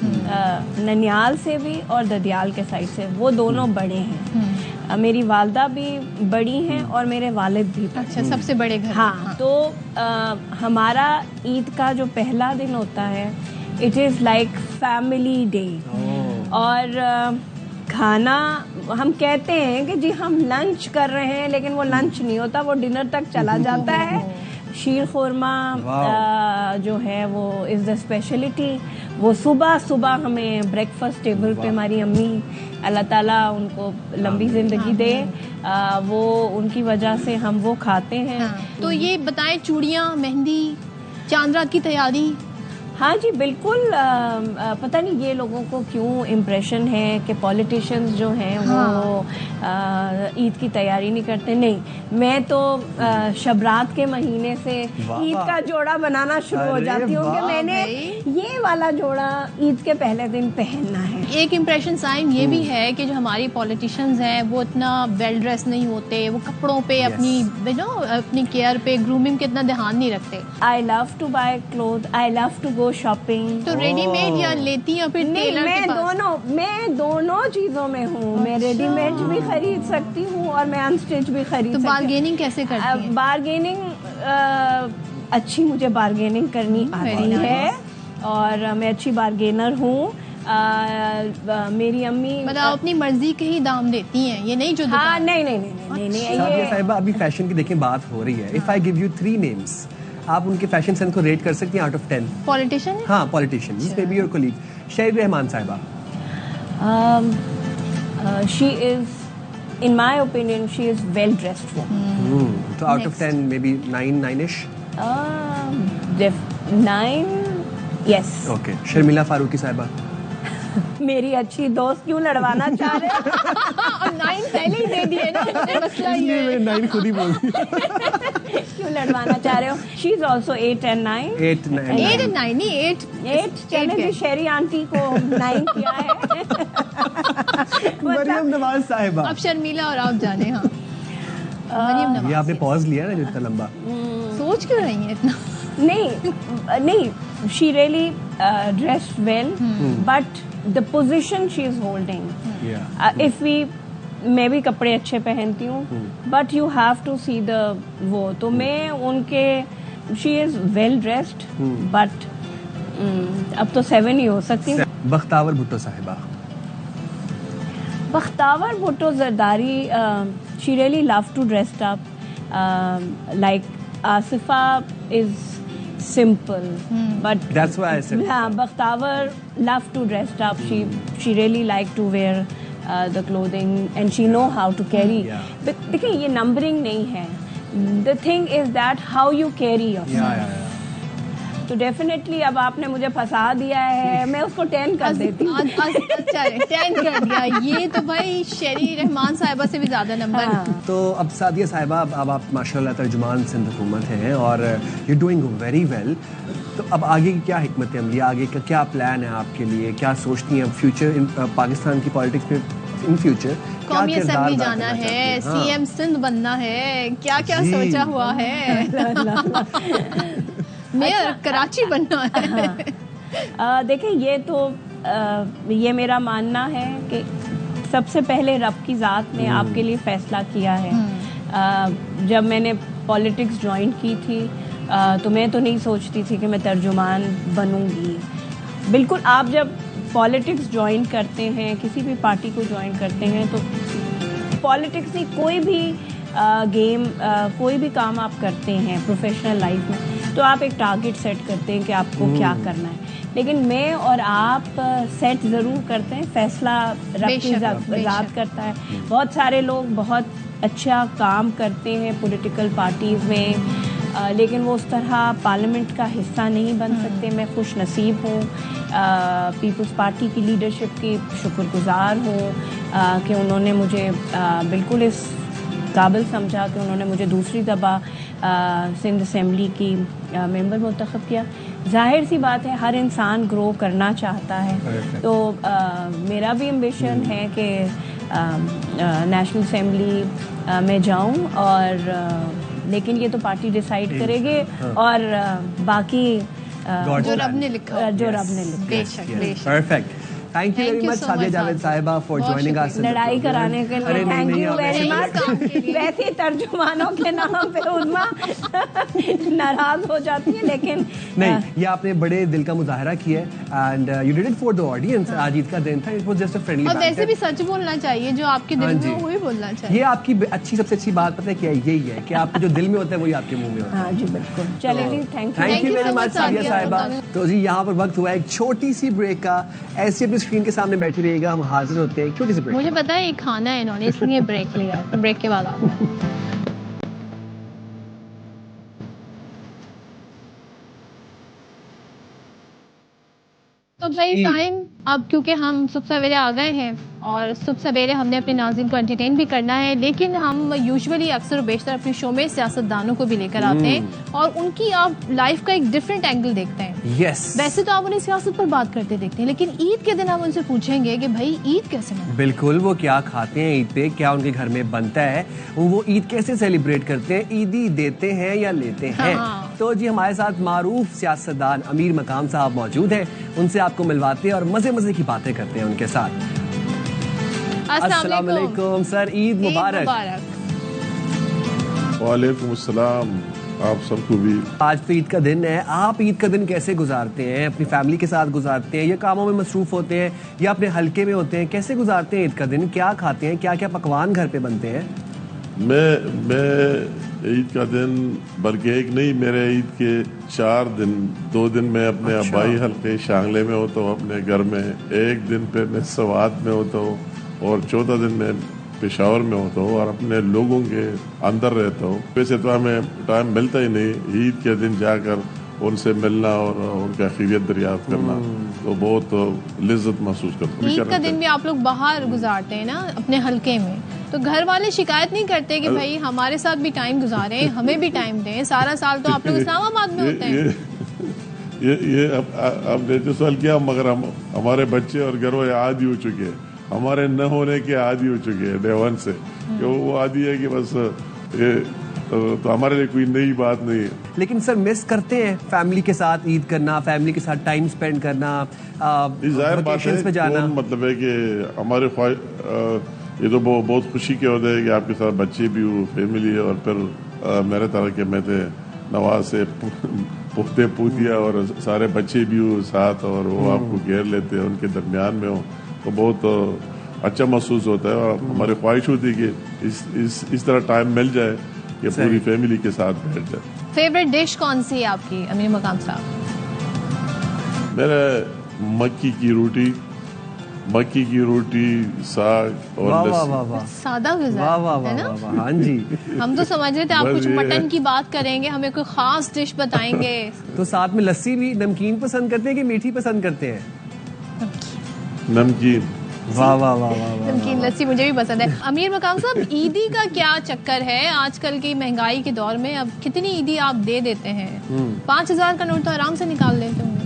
ननियाल से भी और ददियाल के साइड से, वो दोनों बड़े हैं। मेरी वालदा भी बड़ी हैं और मेरे वालिद भी। अच्छा, सबसे बड़े घर। हाँ, तो हमारा ईद का जो पहला दिन होता है, it is like family day. और खाना, हम कहते हैं कि जी हम लंच कर रहे हैं, लेकिन वो लंच नहीं होता, वो डिनर तक चला जाता है। शीर खुरमा जो है वो इज़ द स्पेशलिटी। वो सुबह हमें ब्रेकफास्ट टेबल पे हमारी अम्मी, अल्लाह ताला उनको लंबी ज़िंदगी दे, वो उनकी वजह से हम वो खाते हैं। तो ये बताएं, चूड़ियाँ, मेहंदी, चांद रात की तैयारी? हाँ जी बिल्कुल। पता नहीं ये लोगों को क्यों इम्प्रेशन है कि पॉलिटिशियंस जो हैं वो ईद की तैयारी नहीं करते। नहीं, मैं तो शबरात के महीने से ईद का जोड़ा बनाना शुरू हो जाती हूँ कि मैंने ये वाला जोड़ा ईद के पहले दिन पहनना है। एक इम्प्रेशन साइन ये भी है कि जो हमारी पॉलिटिशियंस हैं वो इतना वेल ड्रेस नहीं होते, वो कपड़ों पे अपनी केयर पे, ग्रूमिंग के इतना ध्यान नहीं रखते। I love to buy cloth, I love to go shopping. तो रेडीमेड या लेती या फिर टेलर के पास? मैं दोनों चीजों में हूँ। मैं रेडीमेड भी खरीद सकती हूँ और मैं अनस्टिच भी खरीद सकती हूँ। बार्गेनिंग कैसे करती हैं? बार्गेनिंग अच्छी, मुझे बार्गेनिंग करनी आती है और मैं अच्छी बार्गेनर हूँ। मेरी अम्मी मतलब आप अपनी मर्जी के ही दाम देती हैं, ये नहीं जो हाँ नहीं सादिया साहिबा, अभी फैशन की देखिए बात हो रही है। If I give you 3 names, आप उनके फैशन सेंस को रेट कर सकती हैं आउट ऑफ 10? पॉलिटिशियन? हाँ, politician, may be your colleague. Sherry Rehman साहिबा। She is, in my opinion, she is well dressed. तो out of 10 may be 9-9ish? 9, yes. Okay. Sharmila Farooqui साहिबा। मेरी अच्छी दोस्त, क्यों लड़वाना चाह रहे हो? और 9 पहले ही दे दिए ना, मसला ये है। 9 खुद ही बोल दी। क्यों लड़वाना चाह रहे हो? She is also 8 and 9। 8 and 9 नहीं, 8 चले जी, शेरी आंटी को 9 किया है। मरियम नवाज साहिबा। अब शर्मिला और आप जाने। हाँ, मरियम नवाज। ये आपने पॉज लिया ना जो इतना लंबा। सोच क्यों रही है इतना? नहीं, she really dressed well, but the position she is holding. If we, मैं भी कपड़े अच्छे पहनती हूँ, but you have to see the वो, तो मैं उनके, she is well dressed, but अब तो 7 ही हो सकती है। बख्तावर भुट्टो साहिबा। Bakhtawar Bhutto Zardari, she really love to dressed up, like Asifa is simple, but that's why I said yeah, Bakhtavar love to dress up. She really like to wear the clothing and she know how to carry. देखिए ये numbering नहीं है, the thing is that how you carry yourself. तो definitely अब आपने मुझे फंसा दिया है, मैं उसको 10 कर देती हूँ। अच्छा 10 कर दिया, ये तो भाई शेरी रहमान साहिबा से भी ज्यादा नंबर। तो अब सादिया साहिबा, अब आप माशाल्लाह तर्जुमान सिंध हुकूमत हैं और यू डूइंग वेरी वेल। तो अब आगे की क्या हिकमत अमली, आगे का क्या प्लान है आपके लिए? क्या सोचती हैं अब फ्यूचर इन पाकिस्तान की पॉलिटिक्स में, इन फ्यूचर कौमी असेंबली जाना है, सीएम सिंध बनना है, क्या क्या सोचा हुआ है? मेयर कराची बनना है। देखिए ये तो ये मेरा मानना है कि सबसे पहले रब की ज़ात ने आपके लिए फ़ैसला किया है। जब मैंने पॉलिटिक्स ज्वाइन की थी तो मैं तो नहीं सोचती थी कि मैं तर्जुमान बनूंगी। बिल्कुल, आप जब पॉलिटिक्स ज्वाइन करते हैं, किसी भी पार्टी को ज्वाइन करते हैं, तो पॉलिटिक्स नहीं, कोई भी गेम, कोई भी काम आप करते हैं प्रोफेशनल लाइफ में, तो आप एक टारगेट सेट करते हैं कि आपको क्या करना है। लेकिन मैं और आप सेट ज़रूर करते हैं, फैसला रब की ज़ात करता है। बहुत सारे लोग बहुत अच्छा काम करते हैं पॉलिटिकल पार्टीज़ में, लेकिन वो उस तरह पार्लियामेंट का हिस्सा नहीं बन सकते। मैं खुश नसीब हूँ, पीपल्स पार्टी की लीडरशिप की शुक्रगुजार हूँ कि उन्होंने मुझे बिल्कुल इस काबिल समझा कि उन्होंने मुझे दूसरी दफ़ा सिंध असेंबली की मेंबर मुंतखब किया। जाहिर सी बात है, हर इंसान ग्रो करना चाहता है, तो मेरा भी एम्बिशन है कि नेशनल असेंबली में जाऊं, और लेकिन ये तो पार्टी डिसाइड करेगी, और बाकी जो रब ने लिखा, बेशक। Perfect. Thank you very much Sadia Javed साहिबा फॉर जॉइनिंग अस। लड़ाई कराने के लिए थैंक यू वेरी मच। वैसे तर्जुमानों के नाम पे उन्मा नाराज हो जाती है, लेकिन नहीं, ये आपने बड़े दिल का मुजाहरा किया है and you did it for the audience. आज ईद का दिन था, it was just a friendly और वैसे भी सच बोलना चाहिए, जो आपके दिल में हो वही बोलना चाहिए। ये आपकी अच्छी, सबसे अच्छी बात पता है क्या है? यही है कि आपको जो दिल में होता है वही आपके मुंह में होता है। हाँ जी बिल्कुल। चलिए जी, thank you very much Sadia साहिबा। तो जी यहाँ पर वक्त हुआ एक छोटी सी ब्रेक का। ऐसे अपनी स्क्रीन के सामने बैठी रहिएगा, हम हाजिर होते हैं एक छोटी सी ब्रेक। मुझे पता है ये खाना है इन्होंने, इसलिए ब्रेक लिया। ब्रेक के बाद आता है। बहुत भाई टाइम अब क्योंकि हम सुबह सवेरे आ गए हैं और सुबह सवेरे हमने अपने नाज़रीन को एंटरटेन भी करना है, लेकिन हम यूजुअली अक्सर और बेशतर अपने शो में सियासतदानों को भी लेकर आते हैं और उनकी आप लाइफ का एक डिफरेंट एंगल देखते हैं। यस, वैसे तो आप उन्हें सियासत पर बात करते देखते हैं, लेकिन ईद के दिन हम उनसे पूछेंगे कि भाई ईद कैसे मनाते हैं। बिल्कुल, वो क्या खाते हैं ईद पे, क्या उनके घर में बनता है, वो ईद कैसे सेलिब्रेट करते हैं, ईदी देते हैं या लेते हैं। हाँ। तो जी हमारे साथ मारूफ सियासतदान अमीर मकाम साहब मौजूद हैं, उनसे आपको मिलवाते हैं और मजे मजे की बातें करते हैं उनके साथ। अस्सलाम वालेकुम सर, ईद मुबारक। वालेकुम अस्सलाम, आप सबको भी। आज तो ईद का दिन है, आप ईद का दिन कैसे गुजारते हैं? अपनी फैमिली के साथ गुजारते हैं या कामों में मसरूफ होते हैं या अपने हलके में होते हैं? कैसे गुजारते हैं ईद का दिन? क्या खाते हैं? क्या क्या पकवान घर पे बनते हैं? मैं ईद का दिन बल्कि एक नहीं, मेरे ईद के 4 दिन, 2 दिन मैं अपने आबाई हल्के शांगले में होता हूँ अपने घर में, एक दिन पे मैं सवात में होता हूँ और 14 दिन मैं पेशावर में होता हूँ और अपने लोगों के अंदर रहता हूँ। वैसे तो हमें टाइम मिलता ही नहीं ईद के दिन जाकर उनसे मिलना और उनका खैरियत दरियाफ्त करना, तो बहुत लिज्जत महसूस करता हूँ। ईद का दिन भी आप लोग बाहर गुजारते हैं ना अपने हलके में, तो घर वाले शिकायत नहीं करते कि भाई हमारे साथ भी टाइम गुजारें, हमें भी टाइम दें? सारा साल तो आप लोग इस्लामाबाद में होते हैं। ये अब नेचर सवाल किया, मगर हमारे बच्चे और घर वाले आदी हो चुके हैं, हमारे न होने के आदी हो चुके हैं डे वन से, कि वो आदी है कि बस ये तो हमारे लिए कोई नई बात नहीं है। लेकिन सर मिस करते हैं फैमिली के साथ ईद करना, फैमिली के साथ टाइम स्पेंड करना, जाहिर बात है, पे जाना? मतलब है कि हमारे ये तो बहुत खुशी के होते हैं कि आपके साथ बच्चे भी हो, फैमिली, और फिर मेरे तरह के मैं थे नवाज से पुख्ते पूतिया और सारे बच्चे भी हो साथ और वो आपको घेर लेते हैं, उनके दरमियान में हो, तो बहुत अच्छा महसूस होता है। और हमारी ख्वाहिश होती है कि इस तरह टाइम मिल जाए कि पूरी फैमिली के साथ बैठ जाए। फेवरेट डिश कौन सी है आपकी अमीर मकाम साहब? मेरा मक्की की रोटी, साग और लस्सी। सादा गुज़ार है ना? हाँ जी। हम तो समझ रहे थे आप कुछ मटन की बात करेंगे, हमें कोई खास डिश बताएंगे। तो साथ में लस्सी भी नमकीन पसंद करते हैं कि मीठी पसंद करते हैं? नमकीन। वाह वाह वाह वाह, नमकीन लस्सी मुझे भी पसंद है। अमीर मकाम साहब, ईदी का क्या चक्कर है आजकल की महंगाई के दौर में? अब कितनी ईदी आप दे देते हैं? 5,000 का नोट तो आराम से निकाल लेते होंगे।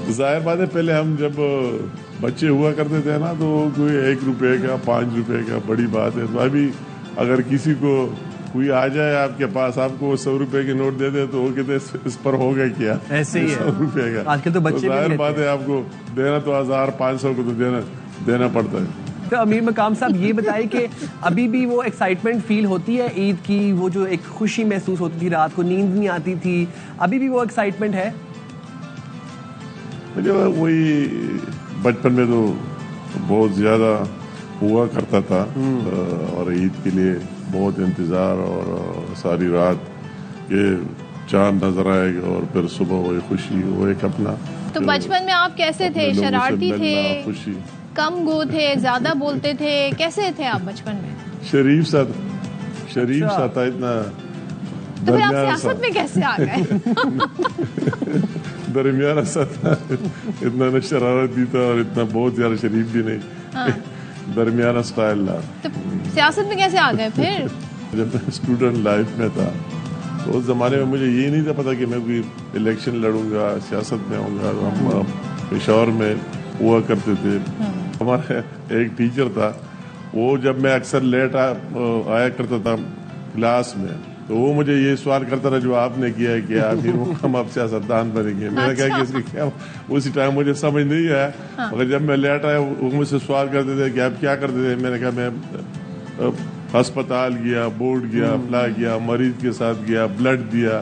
जाहिर बात है, पहले हम जब बच्चे हुआ करते थे ना, तो कोई 1 रुपए का, 5 रुपए का बड़ी बात है। तो अभी अगर किसी को कोई आ जाए आपके पास, आपको 100 रुपए के नोट दे दे, तो वो कहते इस पर हो गया क्या? ऐसे ही है 100 रुपए का। आजकल तो बच्चे जाहिर बात है, आपको देना तो 1,500 को तो देना पड़ता है। तो अमीर मकाम साहब ये बताइए कि अभी भी वो एक्साइटमेंट फील होती है ईद की? वो जो एक खुशी महसूस होती थी, रात को नींद नहीं आती थी, अभी भी वो एक्साइटमेंट है? मुझे वही बचपन में तो बहुत ज्यादा हुआ करता था और ईद के लिए बहुत इंतजार और सारी रात के चांद नजर आएगा और फिर सुबह वही खुशी, वो एक अपना। तो बचपन में आप कैसे थे? शरारती थे, खुशी, कम गो थे, ज्यादा बोलते थे, कैसे थे आप बचपन में? शरीफ सा था इतना। तो फिर आप सियासत में कैसे आ गए? दरमियाना सा था, इतना न शरारती था और इतना बहुत ज्यादा शरीफ भी नहीं। हाँ। दरमियाना स्टाइल था। तो सियासत में कैसे आ गए फिर? जब मैं स्टूडेंट लाइफ में था तो उस जमाने में मुझे ये नहीं था पता कि मैं कोई इलेक्शन लड़ूंगा, सियासत में आऊंगा। हम पेशावर में हुआ करते थे। हमारा एक टीचर था, वो जब मैं अक्सर लेट आया करता था क्लास में, तो वो मुझे ये सवाल करता था जो आपने किया है कि आखिर वो हम अब सियासतदान बनेंगे। मैंने कहा कि इसके क्या, उसी टाइम मुझे समझ नहीं आया, मगर जब मैं लेट आया वो मुझसे सवाल करते थे कि आप क्या करते थे। मैंने कहा मैं अस्पताल गया, बोर्ड गया, अप्लाई किया, मरीज के साथ गया, ब्लड दिया,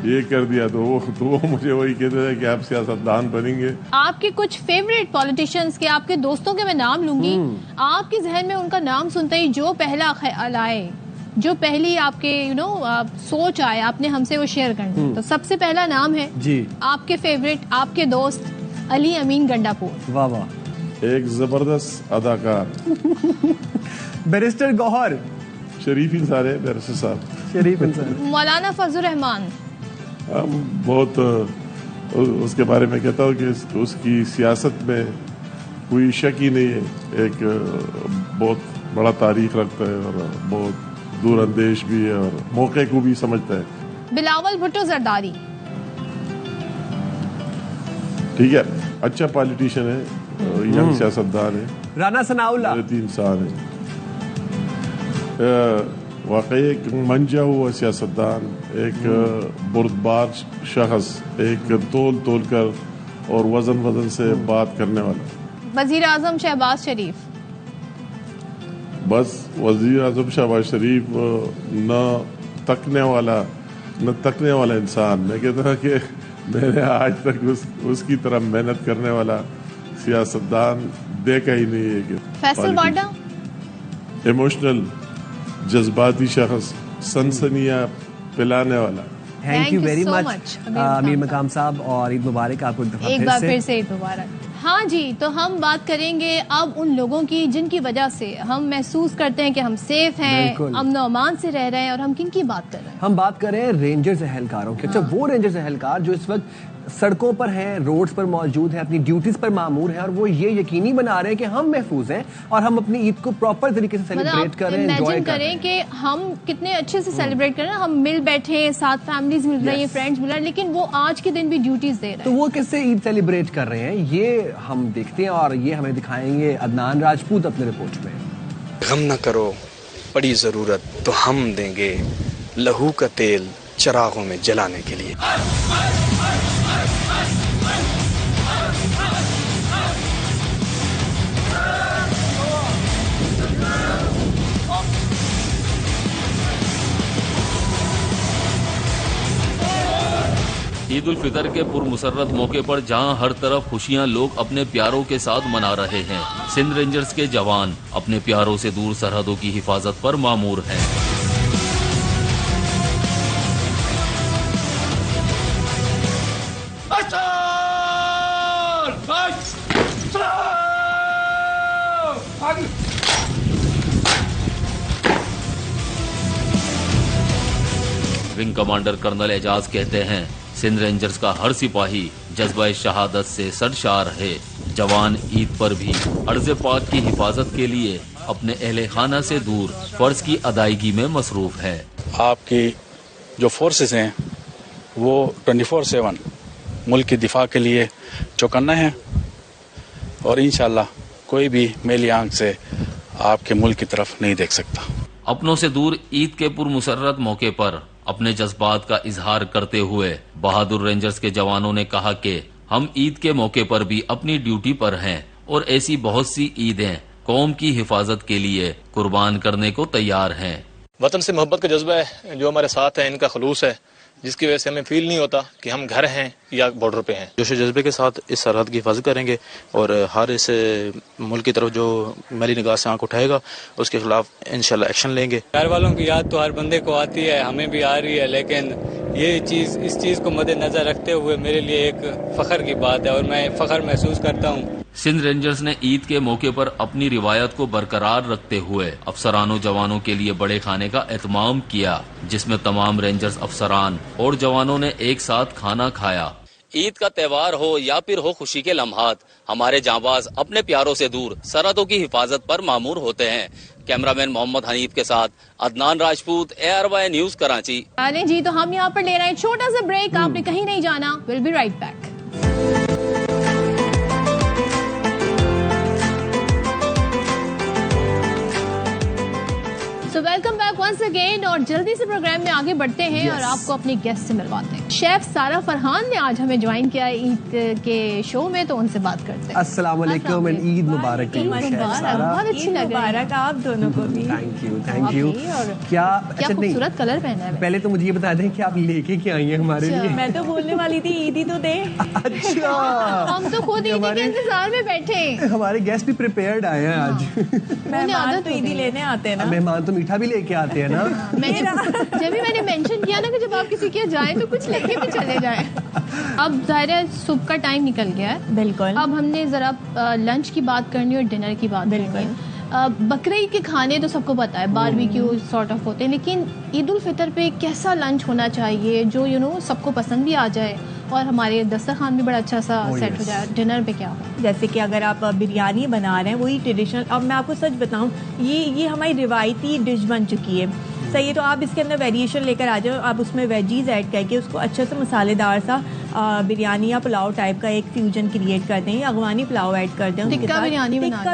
ये कर दिया। तो वो मुझे वही कहते थे कि आप सियासतदान बनेंगे। आपके कुछ फेवरेट पॉलिटिशियंस के, आपके दोस्तों के मैं नाम लूंगी, आपके जहन में उनका नाम सुनते ही जो पहला ख्याल आए, जो पहली आपके सोच आए, आपने हमसे वो शेयर करना। तो सबसे पहला नाम है जी आपके फेवरेट, आपके दोस्त अली अमीन गंडापुर। वाह वाह। एक जबरदस्त अदाकार बैरिस्टर गौहर, शरीफ इंसान है बैरिस्टर साहब, शरीफ इंसान। मौलाना फजल रहमान, बहुत उसके बारे में कहता हूँ कि उसकी सियासत में कोई शक ही नहीं है, एक बहुत बड़ा तारीख रखता है और बहुत दूरअंदेश भी है और मौके को भी समझता है। बिलावल भुट्टो जरदारी, ठीक है, अच्छा पॉलिटिशियन है, यंग सियासतदान है। राना सनाउल्लाह 3 साल है, वाकई एक मंजा हुआ सियासतदान, एक बुर्दबार शख्स, एक तोल कर और वजन से बात करने वाला। वजीर आजम शहबाज शरीफ, बस वजीर आजम शहबाज शरीफ न तकने वाला इंसान। मैं कहता कि मैंने आज तक उसकी तरह मेहनत करने वाला सियासतदान देखा ही नहीं है। कि फैसल वाडा, इमोशनल, जज्बाती शख्स, सनसनियां पिलाने वाला। थैंक यू वेरी मच अमीर मकाम साहब, और ईद मुबारक आपको एक बार फिर से ईद मुबारक। हाँ जी, तो हम बात करेंगे अब उन लोगों की जिनकी वजह से हम महसूस करते हैं कि हम सेफ हैं, अमन अमान से रह रहे हैं, और हम किन की बात कर रहे हैं? हम बात कर रहे हैं रेंजर्स एहलकारों की। अच्छा, वो रेंजर्स एहलकार जो इस वक्त सड़कों पर हैं, रोड्स पर मौजूद हैं, अपनी ड्यूटीज पर मामूर हैं, और वो ये यकीनी बना रहे हैं कि हम महफूज हैं और हम अपनी ईद को प्रॉपर तरीके से सेलिब्रेट कर रहे हैं, एंजॉय कर रहे हैं। कि हम कितने अच्छे से सेलिब्रेट कर रहे हैं, हम मिल बैठे हैं, साथ फैमिलीज मिल रही हैं, फ्रेंड्स मिल रहे हैं, लेकिन वो आज के दिन भी ड्यूटीज दे रहे हैं। तो वो किससे ईद सेलिब्रेट कर रहे हैं, ये हम देखते हैं, और ये हमें दिखाएंगे अदनान राजपूत अपने रिपोर्ट में। गम न करो, पड़ी जरूरत तो हम देंगे लहू का तेल चरागों में जलाने के लिए। ईद उल फितर के पुरमुसर्रत मौके पर जहां हर तरफ खुशियां लोग अपने प्यारों के साथ मना रहे हैं, सिंध रेंजर्स के जवान अपने प्यारों से दूर सरहदों की हिफाजत पर मामूर हैं। विंग कमांडर कर्नल एजाज कहते हैं, सिंध रेंजर्स का हर सिपाही जज्बा शहादत से सरशार है। जवान ईद पर भी अर्ज़ पाक की हिफाजत के लिए अपने अहले खाना से दूर फर्ज की अदायगी में मसरूफ है। आपकी जो फोर्सेस हैं वो 24/7 मुल्क की दिफा के लिए चौकन्ना है, और इंशाल्लाह कोई भी मेली आंख से आपके मुल्क की तरफ नहीं देख सकता। अपनों से दूर ईद के पुरमुसर्रत मौके पर अपने जज्बात का इजहार करते हुए बहादुर रेंजर्स के जवानों ने कहा कि हम ईद के मौके पर भी अपनी ड्यूटी पर हैं और ऐसी बहुत सी ईदें कौम की हिफाजत के लिए कुर्बान करने को तैयार हैं। वतन से मोहब्बत का जज्बा है जो हमारे साथ है, इनका खलूस है, जिसकी वजह से हमें फील नहीं होता कि हम घर हैं या बॉर्डर पे हैं। जोश जज्बे के साथ इस सरहद की हिफाजत करेंगे और हर इस मुल्क की तरफ जो मेरी निगाह से आंख उठाएगा उसके खिलाफ इंशाल्लाह एक्शन लेंगे। घर वालों की याद तो हर बंदे को आती है, हमें भी आ रही है, लेकिन इस चीज को मद्देनजर रखते हुए मेरे लिए एक फख्र की बात है और मैं फख्र महसूस करता हूँ। सिंध रेंजर्स ने ईद के मौके पर अपनी रिवायत को बरकरार रखते हुए अफसरानों जवानों के लिए बड़े खाने का एहतमाम किया, जिसमें तमाम रेंजर्स अफसरान और जवानों ने एक साथ खाना खाया। ईद का त्योहार हो या फिर हो खुशी के लम्हात, हमारे जांबाज अपने प्यारों से दूर सरहदों की हिफाजत पर मामूर होते हैं। कैमरामैन मोहम्मद हनीफ के साथ अदनान राजपूत, ARY न्यूज कराची। अरे जी, तो हम यहाँ पर ले रहे हैं छोटा सा ब्रेक, आपने कहीं नहीं जाना, will be right back. So welcome back once again, और जल्दी से प्रोग्राम में आगे बढ़ते हैं और आपको अपने गेस्ट से मिलवाते हैं। शेफ सारा फरहान ने आज हमें ज्वाइन किया ईद के शो में, तो उनसे बात करते हैं। अस्सलाम वालेकुम एंड ईद मुबारक टू यू शेफ सारा। बहुत अच्छी लग रही है आप दोनों को भी। Thank you. क्या खूबसूरत कलर पहना है। पहले तो मुझे ये बता दें कि आप लेके क्या आई हैं हमारे लिए। मैं तो बोलने वाली थी ईदी तो दे। अच्छा, हम तो खुद ईदी के इंतजार में बैठे। हमारे गेस्ट भी प्रिपेयर्ड आए हैं आज। मेहमान तो ईदी लेने आते हैं ना। मेहमान तो मीठा भी लेके आते हैं ना। जब भी मैंने मेंशन किया ना कि जब आप किसी के जाए तो कुछ लेके भी चले जाए। अब जाहिर है सुबह का टाइम निकल गया है। बिल्कुल। अब हमने जरा लंच की बात करनी और डिनर की बात करनी है। बकरीद के खाने तो सबको पता है, बारबेक्यू सॉर्ट ऑफ होते हैं, लेकिन ईद उल फितर पे कैसा लंच होना चाहिए जो सबको पसंद भी आ जाए और हमारे दस्तरखान भी बड़ा अच्छा सा सेट हो जाए। डिनर पे क्या हो? जैसे कि अगर आप बिरयानी बना रहे हैं, वही ट्रेडिशनल, अब मैं आपको सच बताऊं, ये हमारी रिवायती डिश बन चुकी है। सही है, तो आप इसके अंदर वेरिएशन लेकर आ जाओ, आप उसमें वेजीज ऐड करके उसको अच्छे से मसालेदार सा बिरयानी या पुलाव टाइप का एक फ्यूजन क्रिएट करते हैं, अगवानी पुलाव ऐड करते हैं, टिक्का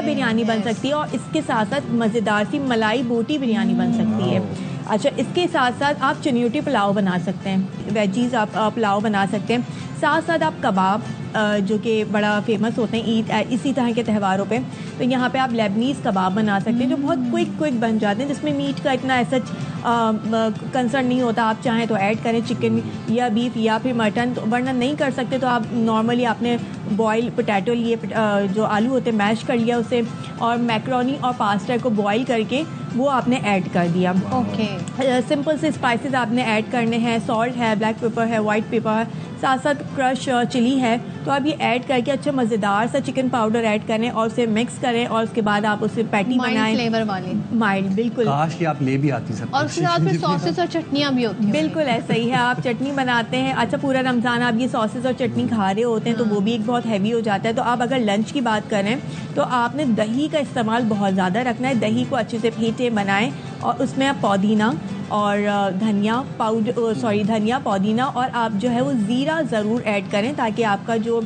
बिरयानी बन सकती है, और इसके साथ साथ मज़ेदार सी मलाई बोटी बिरयानी बन सकती है। अच्छा, इसके साथ साथ आप चनियोटी पुलाव बना सकते हैं, वेजीज आप पुलाव बना सकते हैं। साथ साथ आप कबाब जो कि बड़ा फेमस होते हैं ईद इसी तरह के त्योहारों पे, तो यहाँ पे आप लेबनीज़ कबाब बना सकते हैं जो बहुत क्विक बन जाते हैं, जिसमें मीट का इतना ऐसा कंसर्न नहीं होता। आप चाहें तो ऐड करें चिकन या बीफ या फिर मटन, तो वरना नहीं कर सकते तो आप नॉर्मली आपने बॉयल पोटैटो लिए, जो आलू होते हैं मैश कर लिया उसे, और मैक्रोनी और पास्ता को बॉयल करके वो आपने ऐड कर दिया। ओके, सिंपल से स्पाइसेस आपने ऐड करने हैं, सॉल्ट है, ब्लैक पेपर है, वाइट पेपर है, साथ साथ क्रश चिली है, तो आप ये ऐड करके अच्छा मज़ेदार सा चिकन पाउडर ऐड करें और उसे मिक्स करें, और उसके बाद आप उसे पैटी बनाएं, फ्लेवर वाली माइल्ड, बिल्कुल। काश कि आप ले भी आती सब, और उसके साथ फिर सॉसेस और चटनियाँ भी होती हैं। बिल्कुल ऐसा ही है, आप चटनी बनाते हैं। अच्छा, पूरा रमज़ान आप ये सॉसेस और चटनी खा रहे होते हैं तो वो भी एक बहुत हैवी हो जाता है। तो आप अगर लंच की बात करें तो आपने दही का इस्तेमाल बहुत ज़्यादा रखना है। दही को अच्छे से फेंटे बनाएं और उसमें आप पुदीना और धनिया पुदीना और आप जो है वो ज़ीरा ज़रूर ऐड करें, ताकि आपका जो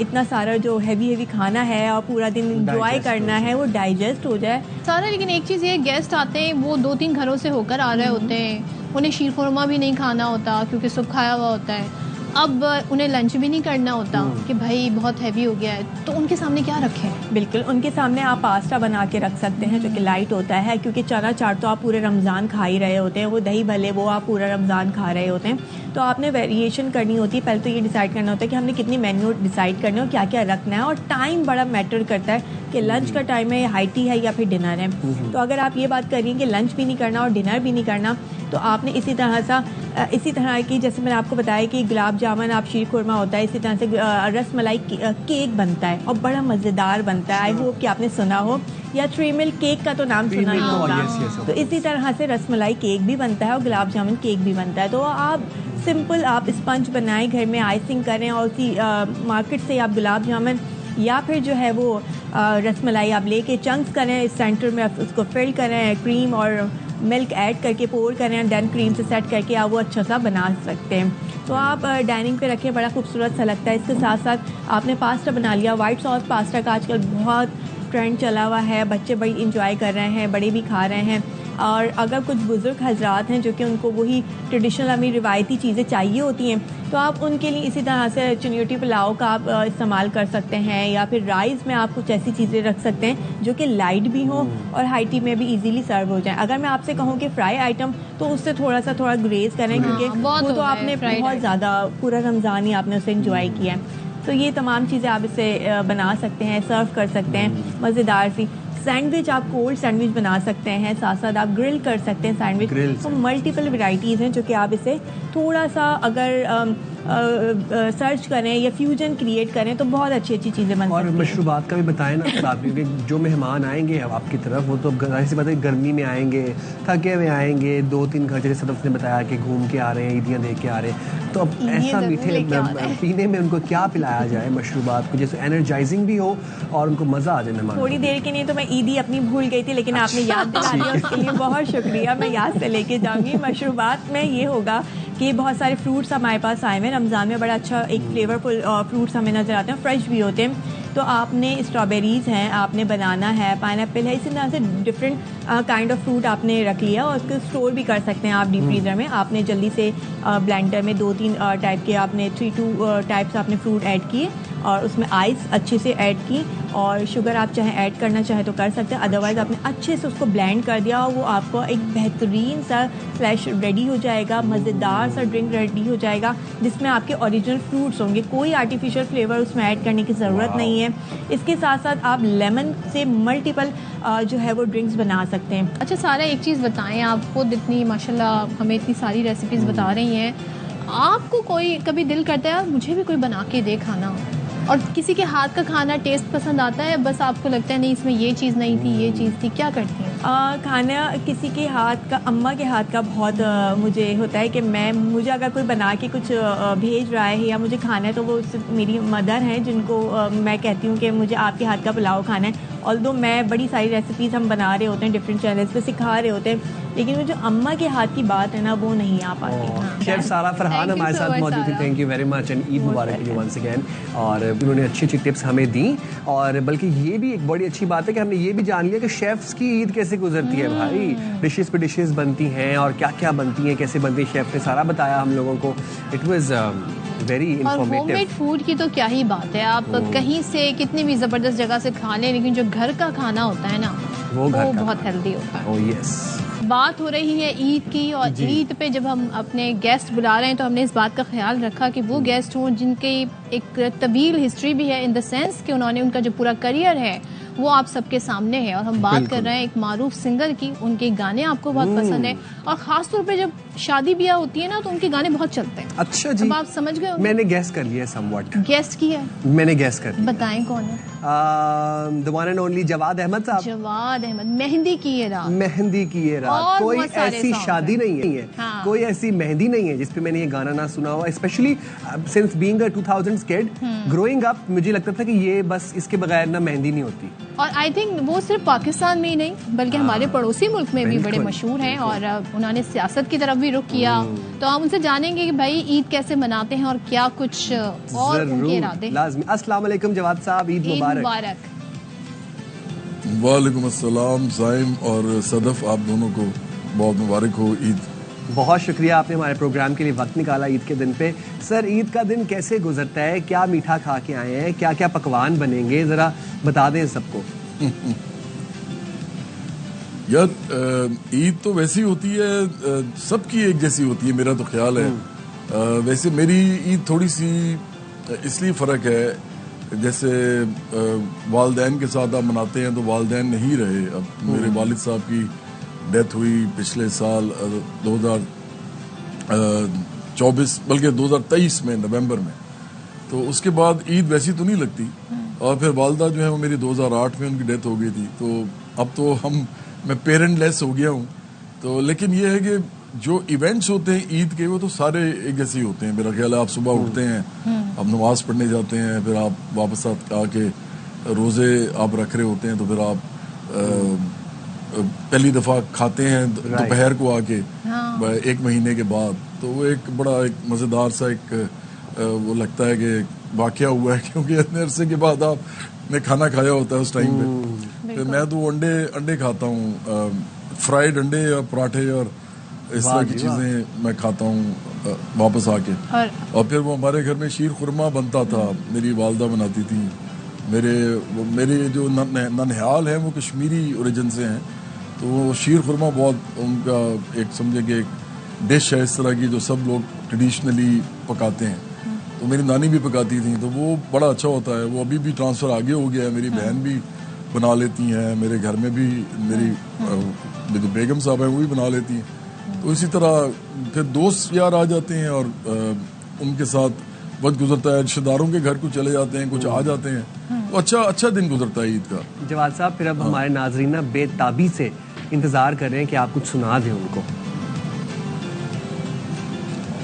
इतना सारा जो हैवी खाना है और पूरा दिन इंजॉय करना है वो डाइजेस्ट हो जाए सारा। लेकिन एक चीज़ ये, गेस्ट आते हैं वो 2-3 घरों से होकर आ रहे होते हैं, उन्हें शीर खुरमा भी नहीं खाना होता क्योंकि सुबह खाया हुआ होता है, अब उन्हें लंच भी नहीं करना होता कि भाई बहुत हैवी हो गया है, तो उनके सामने क्या रखें? बिल्कुल, उनके सामने आप पास्ता बना के रख सकते हैं जो कि लाइट होता है, क्योंकि चना चाट तो आप पूरे रमज़ान खा ही रहे होते हैं, वो दही भले वो आप पूरा रमज़ान खा रहे होते हैं। तो आपने वेरिएशन करनी होती है। पहले तो ये डिसाइड करना होता है कि हमने कितनी मेन्यू डिसाइड करनी है और क्या क्या रखना है, और टाइम बड़ा मैटर करता है कि लंच का टाइम है, हाई टी है या फिर डिनर है। तो अगर आप ये बात करिए कि लंच भी नहीं करना और डिनर भी नहीं करना, तो आपने इसी तरह की, जैसे मैंने आपको बताया कि गुलाब जामुन, आप शीर खुरमा होता है, इसी तरह से रसमलाई केक बनता है और बड़ा मज़ेदार बनता है। आई होप कि आपने सुना हो, या ट्री मिल्क केक का तो नाम सुना ही होगा। तो इसी तरह से रसमलाई केक भी बनता है और गुलाब जामुन केक भी बनता है। तो आप सिंपल आप स्पंज बनाएं, घर में आइसिंग करें, और उसी मार्केट से आप गुलाब जामुन या फिर जो है वो रसमलाई आप लेके चंक्स करें, सेंटर में उसको फिल करें, क्रीम और मिल्क ऐड करके पोर करें, देन क्रीम से सेट करके आप वो अच्छा सा बना सकते हैं। तो आप डाइनिंग पे रखें, बड़ा खूबसूरत सा लगता है। इसके साथ साथ आपने पास्ता बना लिया, वाइट सॉस पास्ता का आजकल बहुत ट्रेंड चला हुआ है, बच्चे बड़ी इंजॉय कर रहे हैं, बड़े भी खा रहे हैं। और अगर कुछ बुज़ुर्ग हजरात हैं जो कि उनको वही ट्रेडिशनल हमें रिवायती चीज़ें चाहिए होती हैं, तो आप उनके लिए इसी तरह से चनियोटी पुलाव का आप इस्तेमाल कर सकते हैं, या फिर राइस में आप कुछ ऐसी चीज़ें रख सकते हैं जो कि लाइट भी हो और हाई टी में भी इजीली सर्व हो जाए। अगर मैं आपसे कहूँ कि फ्राई आइटम, तो उससे थोड़ा ग्रेज करें, क्योंकि वो तो आपने बहुत ज़्यादा पूरा रमज़ान ही आपने उसे इंजॉय किया है। तो ये तमाम चीज़ें आप इसे बना सकते हैं, सर्व कर सकते हैं मज़ेदार सी। सैंडविच, आप कोल्ड सैंडविच बना सकते हैं, साथ साथ आप ग्रिल कर सकते हैं सैंडविच। तो मल्टीपल वैरायटीज़ हैं जो कि आप इसे थोड़ा सा अगर सर्च करें या फ्यूजन क्रिएट करें तो बहुत अच्छी चीज़ें बन सकती हैं। और मशरूबात का भी बताएं ना आप, क्योंकि जो मेहमान आएंगे आपकी तरफ, वो तो जाहिर सी बात है गर्मी में आएंगे, थके हुए आएंगे, 2-3 घर जैसे सदफ ने बताया कि घूम के आ रहे हैं, ईदियाँ देख के आ रहे हैं, तो अब ऐसा मीठे पीने में उनको क्या पिलाया जाए मशरूबात को, जैसे एनर्जाइजिंग भी हो और उनको मज़ा आ जाए मेहमान। थोड़ी देर के लिए तो मैं ईदी अपनी भूल गई थी, लेकिन आपने याद दिला दिया, उसके लिए बहुत शुक्रिया। मैं याद से लेके जाऊँगी। मशरूबात में ये होगा कि बहुत सारे फ्रूट्स हमारे पास आए हुए हैं रमज़ान में, बड़ा अच्छा एक फ्लेवरफुल फ्रूट्स हमें नज़र आते हैं, फ्रेश भी होते हैं। तो आपने स्ट्रॉबेरीज़ हैं, आपने बनाना है, पाइनएप्पल है, इसी तरह से डिफरेंट काइंड ऑफ फ्रूट आपने रख लिया और उसको स्टोर भी कर सकते हैं आप डीप फ्रीज़र में। आपने जल्दी से ब्लेंडर में 2-3 टाइप के आपने 3-2 टाइप्स आपने फ्रूट ऐड किए और उसमें आइस अच्छे से ऐड की, और शुगर आप चाहे ऐड करना चाहे तो कर सकते हैं, अदरवाइज़ आपने अच्छे से उसको ब्लेंड कर दिया और वो आपको एक बेहतरीन सा फ्लैश रेडी हो जाएगा, मज़ेदार सा ड्रिंक रेडी हो जाएगा, जिसमें आपके ओरिजिनल फ्रूट्स होंगे, कोई आर्टिफिशियल फ्लेवर उसमें ऐड करने की ज़रूरत नहीं है। इसके साथ साथ आप लेमन से मल्टीपल जो है वो ड्रिंक्स बना सकते हैं। अच्छा सारा, एक चीज़ बताएं, आप खुद इतनी माशाल्लाह हमें इतनी सारी रेसिपीज़ बता रही हैं, आपको कोई कभी दिल करता है मुझे भी कोई बना के दे खाना, और किसी के हाथ का खाना टेस्ट पसंद आता है, बस आपको लगता है नहीं इसमें ये चीज़ नहीं थी, ये चीज़ थी, क्या करती हैं? खाना किसी के हाथ का, अम्मा के हाथ का बहुत मुझे होता है कि मुझे अगर कोई बना के कुछ भेज रहा है या मुझे खाना है तो वो मेरी मदर हैं जिनको मैं कहती हूँ कि मुझे आपके हाथ का पुलाव खाना है। ऑल्दो मैं बड़ी सारी रेसिपीज़ हम बना रहे होते हैं, डिफरेंट चैनल्स पे सिखा रहे होते हैं, लेकिन वो जो अम्मा के हाथ की बात है ना वो नहीं आ पाती। शेफ सारा फरहान हमारे साथ मौजूद थी। Thank you very much and Eid मुबारक यू वंस अगेन। और उन्होंने अच्छी अच्छी टिप्स हमें दी, और बल्कि ये भी एक बड़ी अच्छी बात है कि हमने ये भी जान लिया कि शेफ्स की ईद कैसे गुजरती है भाई। डिशेस पे डिशेस बनती हैं और क्या क्या बनती हैं, कैसे बनती है, शेफ ने सारा बताया हम लोगों को। It was very informative. Homemade food की तो क्या ही बात है, आप कहीं से कितनी भी जबरदस्त जगह से खा लें, लेकिन जो घर का खाना होता है ना वो बहुत हेल्दी होता है। Oh yes. बात हो रही है ईद की, और ईद पे जब हम अपने गेस्ट बुला रहे हैं तो हमने इस बात का ख्याल रखा कि वो गेस्ट हों जिनकी एक तवील हिस्ट्री भी है, इन द सेंस कि उन्होंने उनका जो पूरा करियर है वो आप सबके सामने है। और हम बात कर रहे हैं एक मारूफ सिंगर की, उनके गाने आपको बहुत पसंद है, और खास तौर पे जब शादी ब्याह होती है ना तो उनके गाने बहुत चलते हैं। अच्छा जी, अब आप समझ गए? मैंने गैस कर लिया समवट। गेस्ट की है? मैंने गैस कर लिया। बताएं कौन है? The one and only Jawad Ahmad साहब। जवाद अहमद, मेहंदी की ये रात। मेहंदी की ये रात। कोई ऐसी शादी नहीं है, हाँ। कोई ऐसी मेहंदी नहीं है जिसपे मैंने ये गाना ना सुना हुआ। Specially since being a 2000s kid, growing up, मुझे लगता था कि ये बस इसके बगैर ना मेहंदी नहीं होती। और आई थिंक वो सिर्फ पाकिस्तान में ही नहीं बल्कि हमारे पड़ोसी मुल्क में भी बड़े मशहूर हैं, और उन्होंने सियासत की तरफ भी रुख किया। तो हम उनसे जानेंगे कि भाई ईद कैसे मनाते हैं और क्या कुछ और उनके इरादे। लाजमी। अस्सलाम वालेकुम जवाद साहब, ईद मुबारक। वालेकुम अस्सलाम ज़ाइम और सदफ, आप दोनों को बहुत मुबारक हो ईद। बहुत शुक्रिया, आपने हमारे प्रोग्राम के लिए वक्त निकाला ईद के दिन पे। सर, ईद का दिन कैसे गुजरता है, क्या मीठा खा के आए हैं, क्या क्या पकवान बनेंगे, जरा बता दें सबको। यार ईद तो वैसी होती है, सबकी एक जैसी होती है, मेरा तो ख्याल है। वैसे मेरी ईद थोड़ी सी इसलिए फ़र्क है, जैसे वालदैन के साथ आप मनाते हैं तो वालदैन नहीं रहे। अब मेरे वालिद साहब की डेथ हुई पिछले साल 2024 बल्कि 2023 में नवंबर में, तो उसके बाद ईद वैसी तो नहीं लगती। और फिर वालदा जो है वो मेरी 2008 में उनकी डेथ हो गई थी, तो अब तो मैं पेरेंट लेस हो गया हूँ। तो लेकिन ये है कि जो इवेंट्स होते हैं ईद के वो तो सारे एक जैसे ही होते हैं। मेरा ख्याल है आप सुबह उठते हैं, आप नमाज पढ़ने जाते हैं, फिर आप वापस आके रोज़े आप रख रहे होते हैं, तो फिर आप पहली दफ़ा खाते हैं दोपहर को आके, हाँ। 1 महीने के बाद, तो वो एक बड़ा एक मज़ेदार सा एक वो लगता है कि वाक़या हुआ है, क्योंकि इतने अरसे के बाद आपने खाना खाया होता है उस टाइम पे। तो मैं तो अंडे खाता हूँ, फ्राइड अंडे और पराठे और इस तरह की चीज़ें मैं खाता हूँ वापस आके। और फिर वो हमारे घर में शीर खुरमा बनता था, मेरी वालदा बनाती थी। मेरे जो ननिहाल है वो कश्मीरी ओरिजिन से हैं, तो वो शीर खुरमा बहुत उनका एक समझे कि एक डिश है इस तरह की जो सब लोग ट्रेडिशनली पकाते हैं। तो मेरी नानी भी पकाती थी, तो वो बड़ा अच्छा होता है। वो अभी भी ट्रांसफ़र आगे हो गया है, मेरी बहन भी बना लेती हैं, मेरे घर में भी मेरी जो बेगम साहब हैं वो भी बना लेती हैं। तो इसी तरह फिर दोस्त यार आ जाते हैं और उनके साथ वक्त गुजरता है। रिश्तेदारों के घर को चले जाते हैं, कुछ आ जाते हैं, तो अच्छा दिन गुजरता है ईद का। जवाद साहब, फिर अब हमारे नाजरीन ना बेताबी से इंतजार कर रहे हैं कि आप कुछ सुना दें उनको।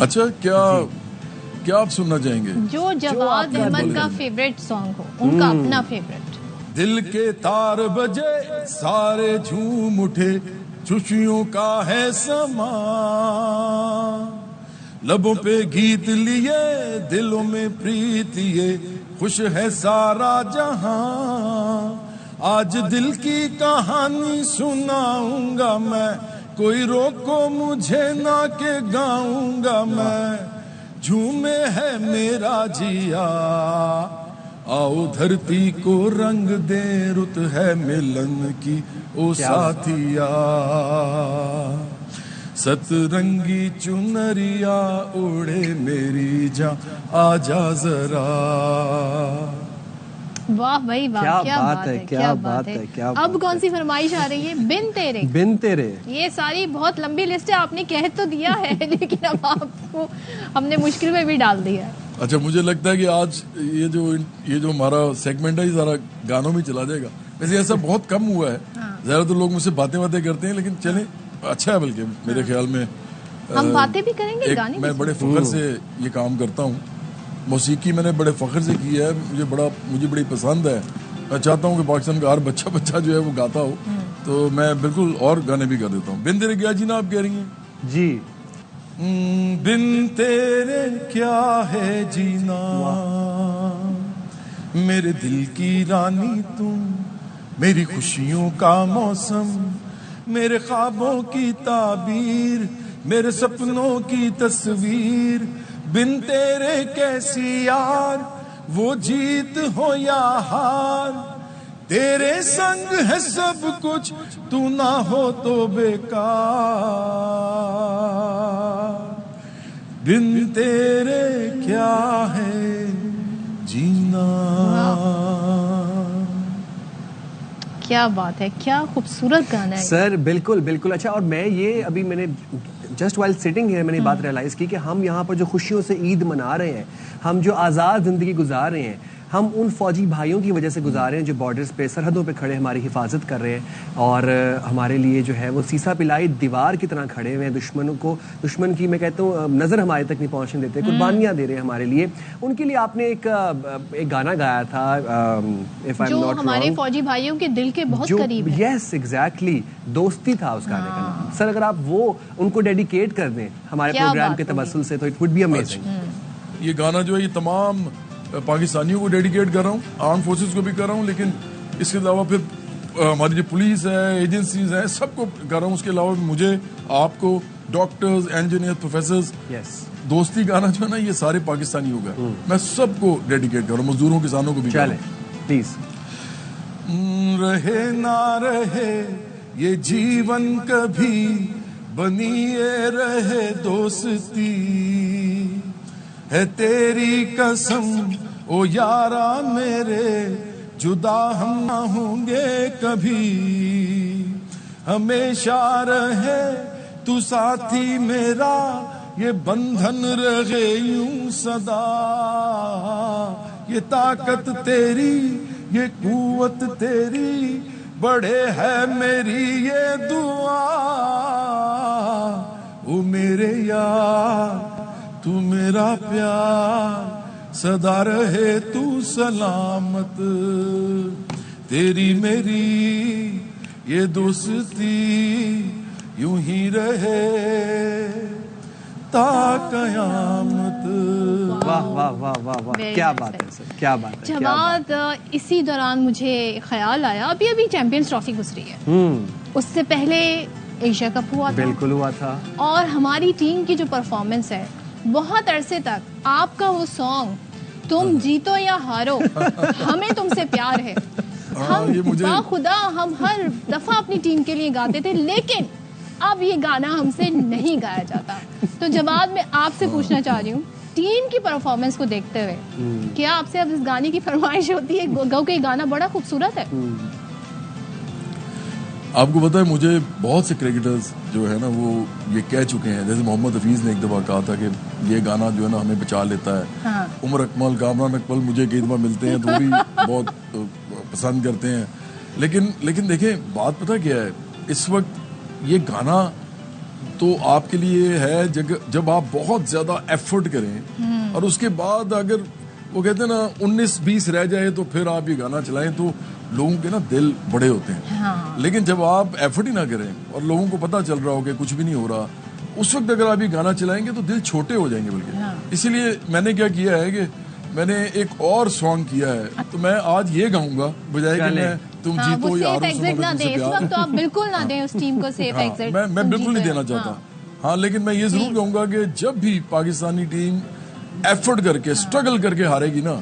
अच्छा, क्या आप सुनना चाहेंगे? जो जवाद अहमद का फेवरेट सॉन्ग हो, उनका अपना फेवरेट। दिल के तार बजे सारे झूम उठे, खुशियों का है समा, लबों पे गीत लिए दिलों में प्रीत ये, खुश है सारा जहां। आज दिल की कहानी सुनाऊंगा मैं, कोई रोको मुझे ना के गाऊंगा मैं। झूमे है मेरा जिया, आओ धरती को रंग दे, रुत है मिलन की ओ साथिया। सतरंगी चुनरिया उड़े मेरी जान, आजा जरा। वाह भाई वाह, क्या बात है, क्या बात है, क्या बात। अब कौन सी फरमाइश आ रही है? बिन तेरे। ये सारी बहुत लंबी लिस्ट है, आपने कह तो दिया है लेकिन अब आपको हमने मुश्किल में भी डाल दिया है। अच्छा, मुझे लगता है कि आज ये जो हमारा सेगमेंट है ये सारा गानों में चला जाएगा। वैसे ऐसा बहुत कम हुआ है, ज्यादातर लोग मुझसे बातें करते हैं, लेकिन चले अच्छा है। बल्कि मेरे ख्याल में हम बातें भी करेंगे, गाने मैं बड़े फख्र से ये काम करता हूँ। मौसीकी मैंने बड़े फख्र से की है, मुझे बड़ी पसंद है। मैं चाहता हूँ कि पाकिस्तान का हर बच्चा जो है वो गाता हो, तो मैं बिल्कुल और गाने भी गा देता हूँ। बिन तेरे क्या जी ना आप कह रही हैं जी? बिन तेरे क्या है जीना, मेरे दिल की रानी तुम, मेरी खुशियों का मौसम, मेरे ख्वाबों की ताबीर, मेरे सपनों की तस्वीर। बिन तेरे कैसी यार, वो जीत हो या हार, तेरे संग है सब कुछ, तू ना हो तो बेकार। बिन तेरे क्या है जीना। क्या बात है, क्या खूबसूरत गाना है सर। बिल्कुल बिल्कुल। अच्छा, और मैंने जस्ट वाइल सिटिंग है मैंने बात रियलाइज की कि हम यहाँ पर जो खुशियों से ईद मना रहे हैं, हम जो आज़ाद ज़िंदगी गुजार रहे हैं, हम उन फौजी भाइयों की वजह से गुजार रहे हैं जो बॉर्डर्स पे, सरहदों पे खड़े हमारी हिफाजत कर रहे हैं और हमारे लिए जो है वो सीसा पिलाई दीवार की तरह खड़े हुए हैं। दुश्मन की मैं कहता हूँ नज़र हमारे तक नहीं पहुँचने देते, कुर्बानियाँ दे रहे हैं हमारे लिए। उनके लिए आपने एक गाना गाया था, if I am not wrong, हमारे फौजी भाइयों के दिल के बहुत करीब है। यस एग्जैक्टली, दोस्ती था उस गाने का नाम। सर अगर आप वो उनको डेडिकेट कर दें हमारे प्रोग्राम के तवस्सुल से, तो इट वुड बी अमेजिंग। ये गाना जो है ये तमाम पाकिस्तानियों को डेडिकेट कर रहा हूँ, आर्म फोर्सेस को भी कर रहा हूँ, लेकिन इसके अलावा फिर हमारी जो पुलिस है, एजेंसीज हैं, सबको कर रहा हूँ। उसके अलावा मुझे, आपको, डॉक्टर्स, इंजीनियर, प्रोफेसर्स, दोस्ती गाना जो है ना ये सारे पाकिस्तानियों का, मैं सबको डेडिकेट कर रहा हूँ, मजदूरों, किसानों को भी। चले प्लीज। रहे ना रहे ये जीवन कभी, बनिए रहे दोस्ती, है तेरी कसम ओ यारा मेरे, जुदा हम ना होंगे कभी, हमेशा रहे तू साथी मेरा, ये बंधन रहे यूं सदा, ये ताकत तेरी, ये कुव्वत तेरी, बड़े है मेरी ये दुआ, ओ मेरे यार तू मेरा प्यार, सदा रहे तू सलामत, तेरी मेरी ये दोस्ती यूं ही रहे ता कयामत। वाह वाह वाह वाह वाह, क्या बात है सर, क्या बात है। जवाद, इसी दौरान मुझे ख्याल आया, अभी चैंपियंस ट्रॉफी गुजरी है, उससे पहले एशिया कप हुआ था। बिल्कुल हुआ था। और हमारी टीम की जो परफॉर्मेंस है, बहुत अरसे तक आपका वो सॉन्ग तुम जीतो या हारो हमें तुमसे प्यार है, हम बाखुदा हम हर दफा अपनी टीम के लिए गाते थे, लेकिन अब ये गाना हमसे नहीं गाया जाता। तो जवाब मैं आपसे पूछना चाह रही हूँ, टीम की परफॉर्मेंस को देखते हुए क्या आपसे अब इस गाने की फरमाइश होती है? गो के गाना बड़ा खूबसूरत है। आपको पता है मुझे बहुत से क्रिकेटर्स जो है ना वो ये कह चुके हैं, जैसे मोहम्मद हफीज ने एक दफा कहा था कि ये गाना जो है ना हमें बचा लेता है। हाँ। उमर अकमल, कामरान अकमल मुझे कई दफा मिलते हैं तो वो भी बहुत पसंद करते हैं। लेकिन देखें बात पता क्या है, इस वक्त ये गाना तो आपके लिए है जब आप बहुत ज्यादा एफर्ट करें और उसके बाद अगर वो कहते हैं ना 19-20 रह जाए तो फिर आप ये गाना चलाएं तो लोगों के ना दिल बड़े होते हैं। हाँ। लेकिन जब आप एफर्ट ही ना करें और लोगों को पता चल रहा हो कि कुछ भी नहीं हो रहा, उस वक्त अगर आप ये गाना चलाएंगे तो दिल छोटे हो जाएंगे बल्कि। हाँ। इसीलिए मैंने क्या किया है कि मैंने एक और सॉन्ग किया है, तो मैं आज ये गाऊंगा बजाय कि मैं तुम जीतो या हारो सुनो मुझसे प्यार। तो आप बिल्कुल ना दें उस टीम को सेफ एग्जिट। मैं बिल्कुल नहीं देना चाहता। हाँ, लेकिन मैं ये जरूर कहूंगा कि जब भी पाकिस्तानी टीम एफर्ट करके स्ट्रगल करके हारेगी ना,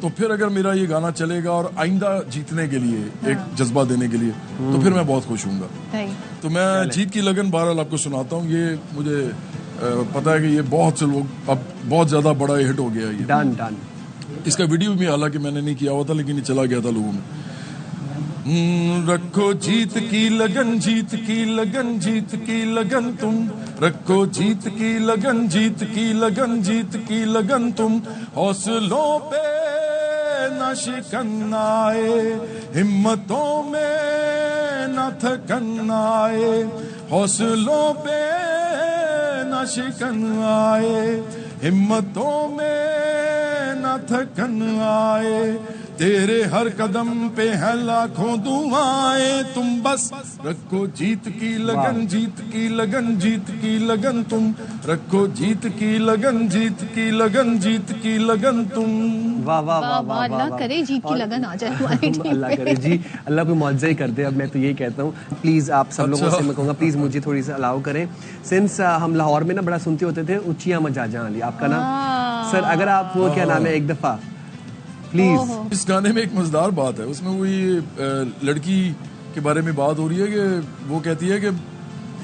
तो फिर अगर मेरा ये गाना चलेगा और आइंदा जीतने के लिए एक जज्बा देने के लिए, तो फिर मैं बहुत खुश हूँगा। तो मैं जीत की लगन बहरहाल आपको सुनाता हूँ। ये मुझे पता है कि ये बहुत से लोग अब बहुत ज्यादा बड़ा हिट हो गया ये। डन। इसका वीडियो भी हालांकि मैंने नहीं किया हुआ था, लेकिन ये चला गया था लोगों में। रखो जीत की लगन, जीत की लगन, जीत की लगन तुम रखो, जीत की लगन, जीत की लगन, जीत की लगन तुम, हौसलों पे न शिकन आए, हिम्मतों में न थकन आए, हौसलों पे न शिकन आए, हिम्मतों में न थकन आए, तेरे हर कदम पे है लाखों दुआएं, तुम बस रखो जीत की लगन, जीत की लगन, जीत की लगन, तुम रखो जीत की लगन, जीत की लगन, जीत की लगन तुम। वाह वाह वाह वाह, अल्लाह करे जीत की लगन आ जाए हमारी टीम अल्लाह करे जी, अल्लाह को मुआवजा ही कर दे। अब मैं तो यही कहता हूँ, प्लीज आप सब लोगों से मैं कहूँगा प्लीज मुझे थोड़ी सी अलाउ करें। सिंस हम लाहौर में ना बड़ा सुनते होते थे उच्चियां मजाजा अली, आपका नाम सर, अगर आप वो क्या नाम है एक दफा प्लीज। इस गाने में एक मजेदार बात है, उसमें वो ये लड़की के बारे में बात हो रही है कि वो कहती है कि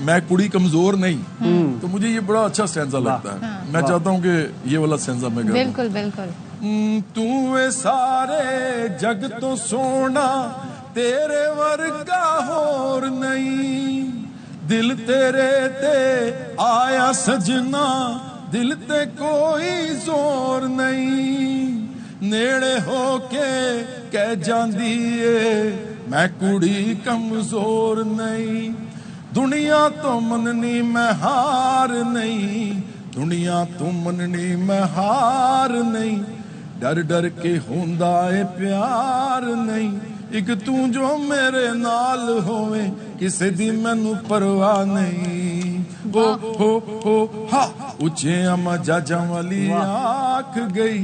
मैं कुड़ी कमजोर नहीं, तो मुझे ये बड़ा अच्छा सेंसा लगता है। मैं चाहता हूँ कि ये वाला सेंसा मैं करूँ। बिल्कुल बिल्कुल। तू वे सारे जग तो सोना, तेरे वर्गा होर नहीं, दिल तेरे ते आया सजना, दिल ते कोई जोर नहीं, नेड़े होके कह जांदी ए मैं कुड़ी कमजोर नहीं, दुनिया तो मननी मैं हार नहीं, दुनिया तो मननी मैं हार नहीं, डर डर के होंदा ए प्यार नहीं, एक तू जो मेरे नाल होवे किसे दी मैनू परवाह नहीं। हो हा उच्चे मजाजा वाली आख गई,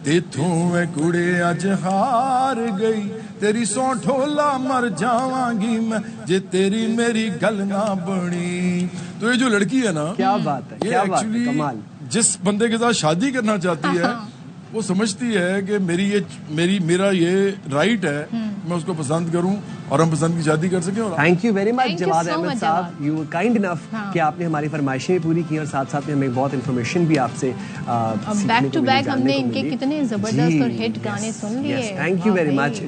तेथों वे कुड़े अज हार गई, तेरी सौ ठोला मर जावांगी मैं जे तेरी मेरी गल ना बनी। तो ये जो लड़की है ना, क्या बात है, ये क्या बात है, एक्चुअली कमाल। जिस बंदे के साथ शादी करना चाहती है वो समझती है कि मेरा ये राइट है, मैं उसको पसंद करूं और हम पसंद की शादी कर सकें। Thank you very much Thank you Jawad so Ahmad much, साहब, यू वर काइंड इनफ कि आपने हमारी फरमाइशें भी पूरी की और साथ साथ में हमें बहुत इन्फॉर्मेशन भी आपसे बैक टू बैक हमने इनके कितने जबरदस्त और हिट गाने सुन लिए। Thank you very much,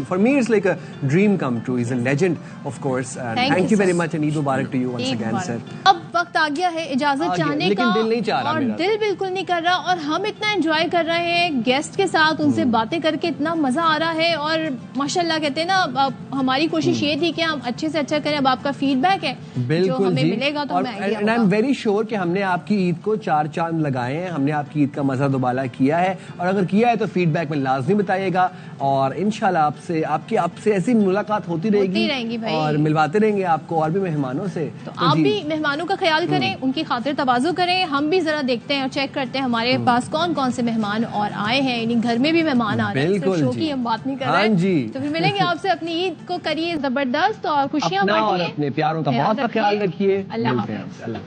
for me it's like a dream come true, is a legend of course. Thank you very much and Eid मुबारक to you once again sir. अब वक्त आ गया है इजाजत चाहने लेकिन का, दिल नहीं चाह रहा और मेरा। दिल बिल्कुल नहीं कर रहा, और हम इतना एंजॉय कर रहे हैं गेस्ट के साथ, उनसे बातें करके इतना मजा आ रहा है, और माशाल्लाह कहते हैं ना हमारी कोशिश ये थी कि हम अच्छे से अच्छा करें। अब आपका फीडबैक है जो हमें मिलेगा तो हमें idea and I am very sure कि हमने आपकी ईद को 4 चांद लगाए हैं, हमने आपकी ईद का मजा दुबाला किया है, और अगर किया है तो फीडबैक में लाजमी बताइएगा, और इंशाल्लाह आपसे ऐसी मुलाकात होती रहेगी भाई। और मिलवाते रहेंगे आपको और भी मेहमानों से। तो आप भी मेहमानों का ख्याल करें, उनकी खातिर तवाज़ु करें। हम भी जरा देखते हैं और चेक करते हैं हमारे पास कौन कौन से मेहमान और आए हैं, यानी घर में भी मेहमान आ रहे हैं, सिर्फ शो की हम बात नहीं कर रहे हैं। तो फिर मिलेंगे आपसे, अपनी ईद को करिए जबरदस्त और खुशियां और बांटिए, अपने प्यारों का बहुत ख्याल रखिए। अल्लाह मिलते हैं। अल्लाह।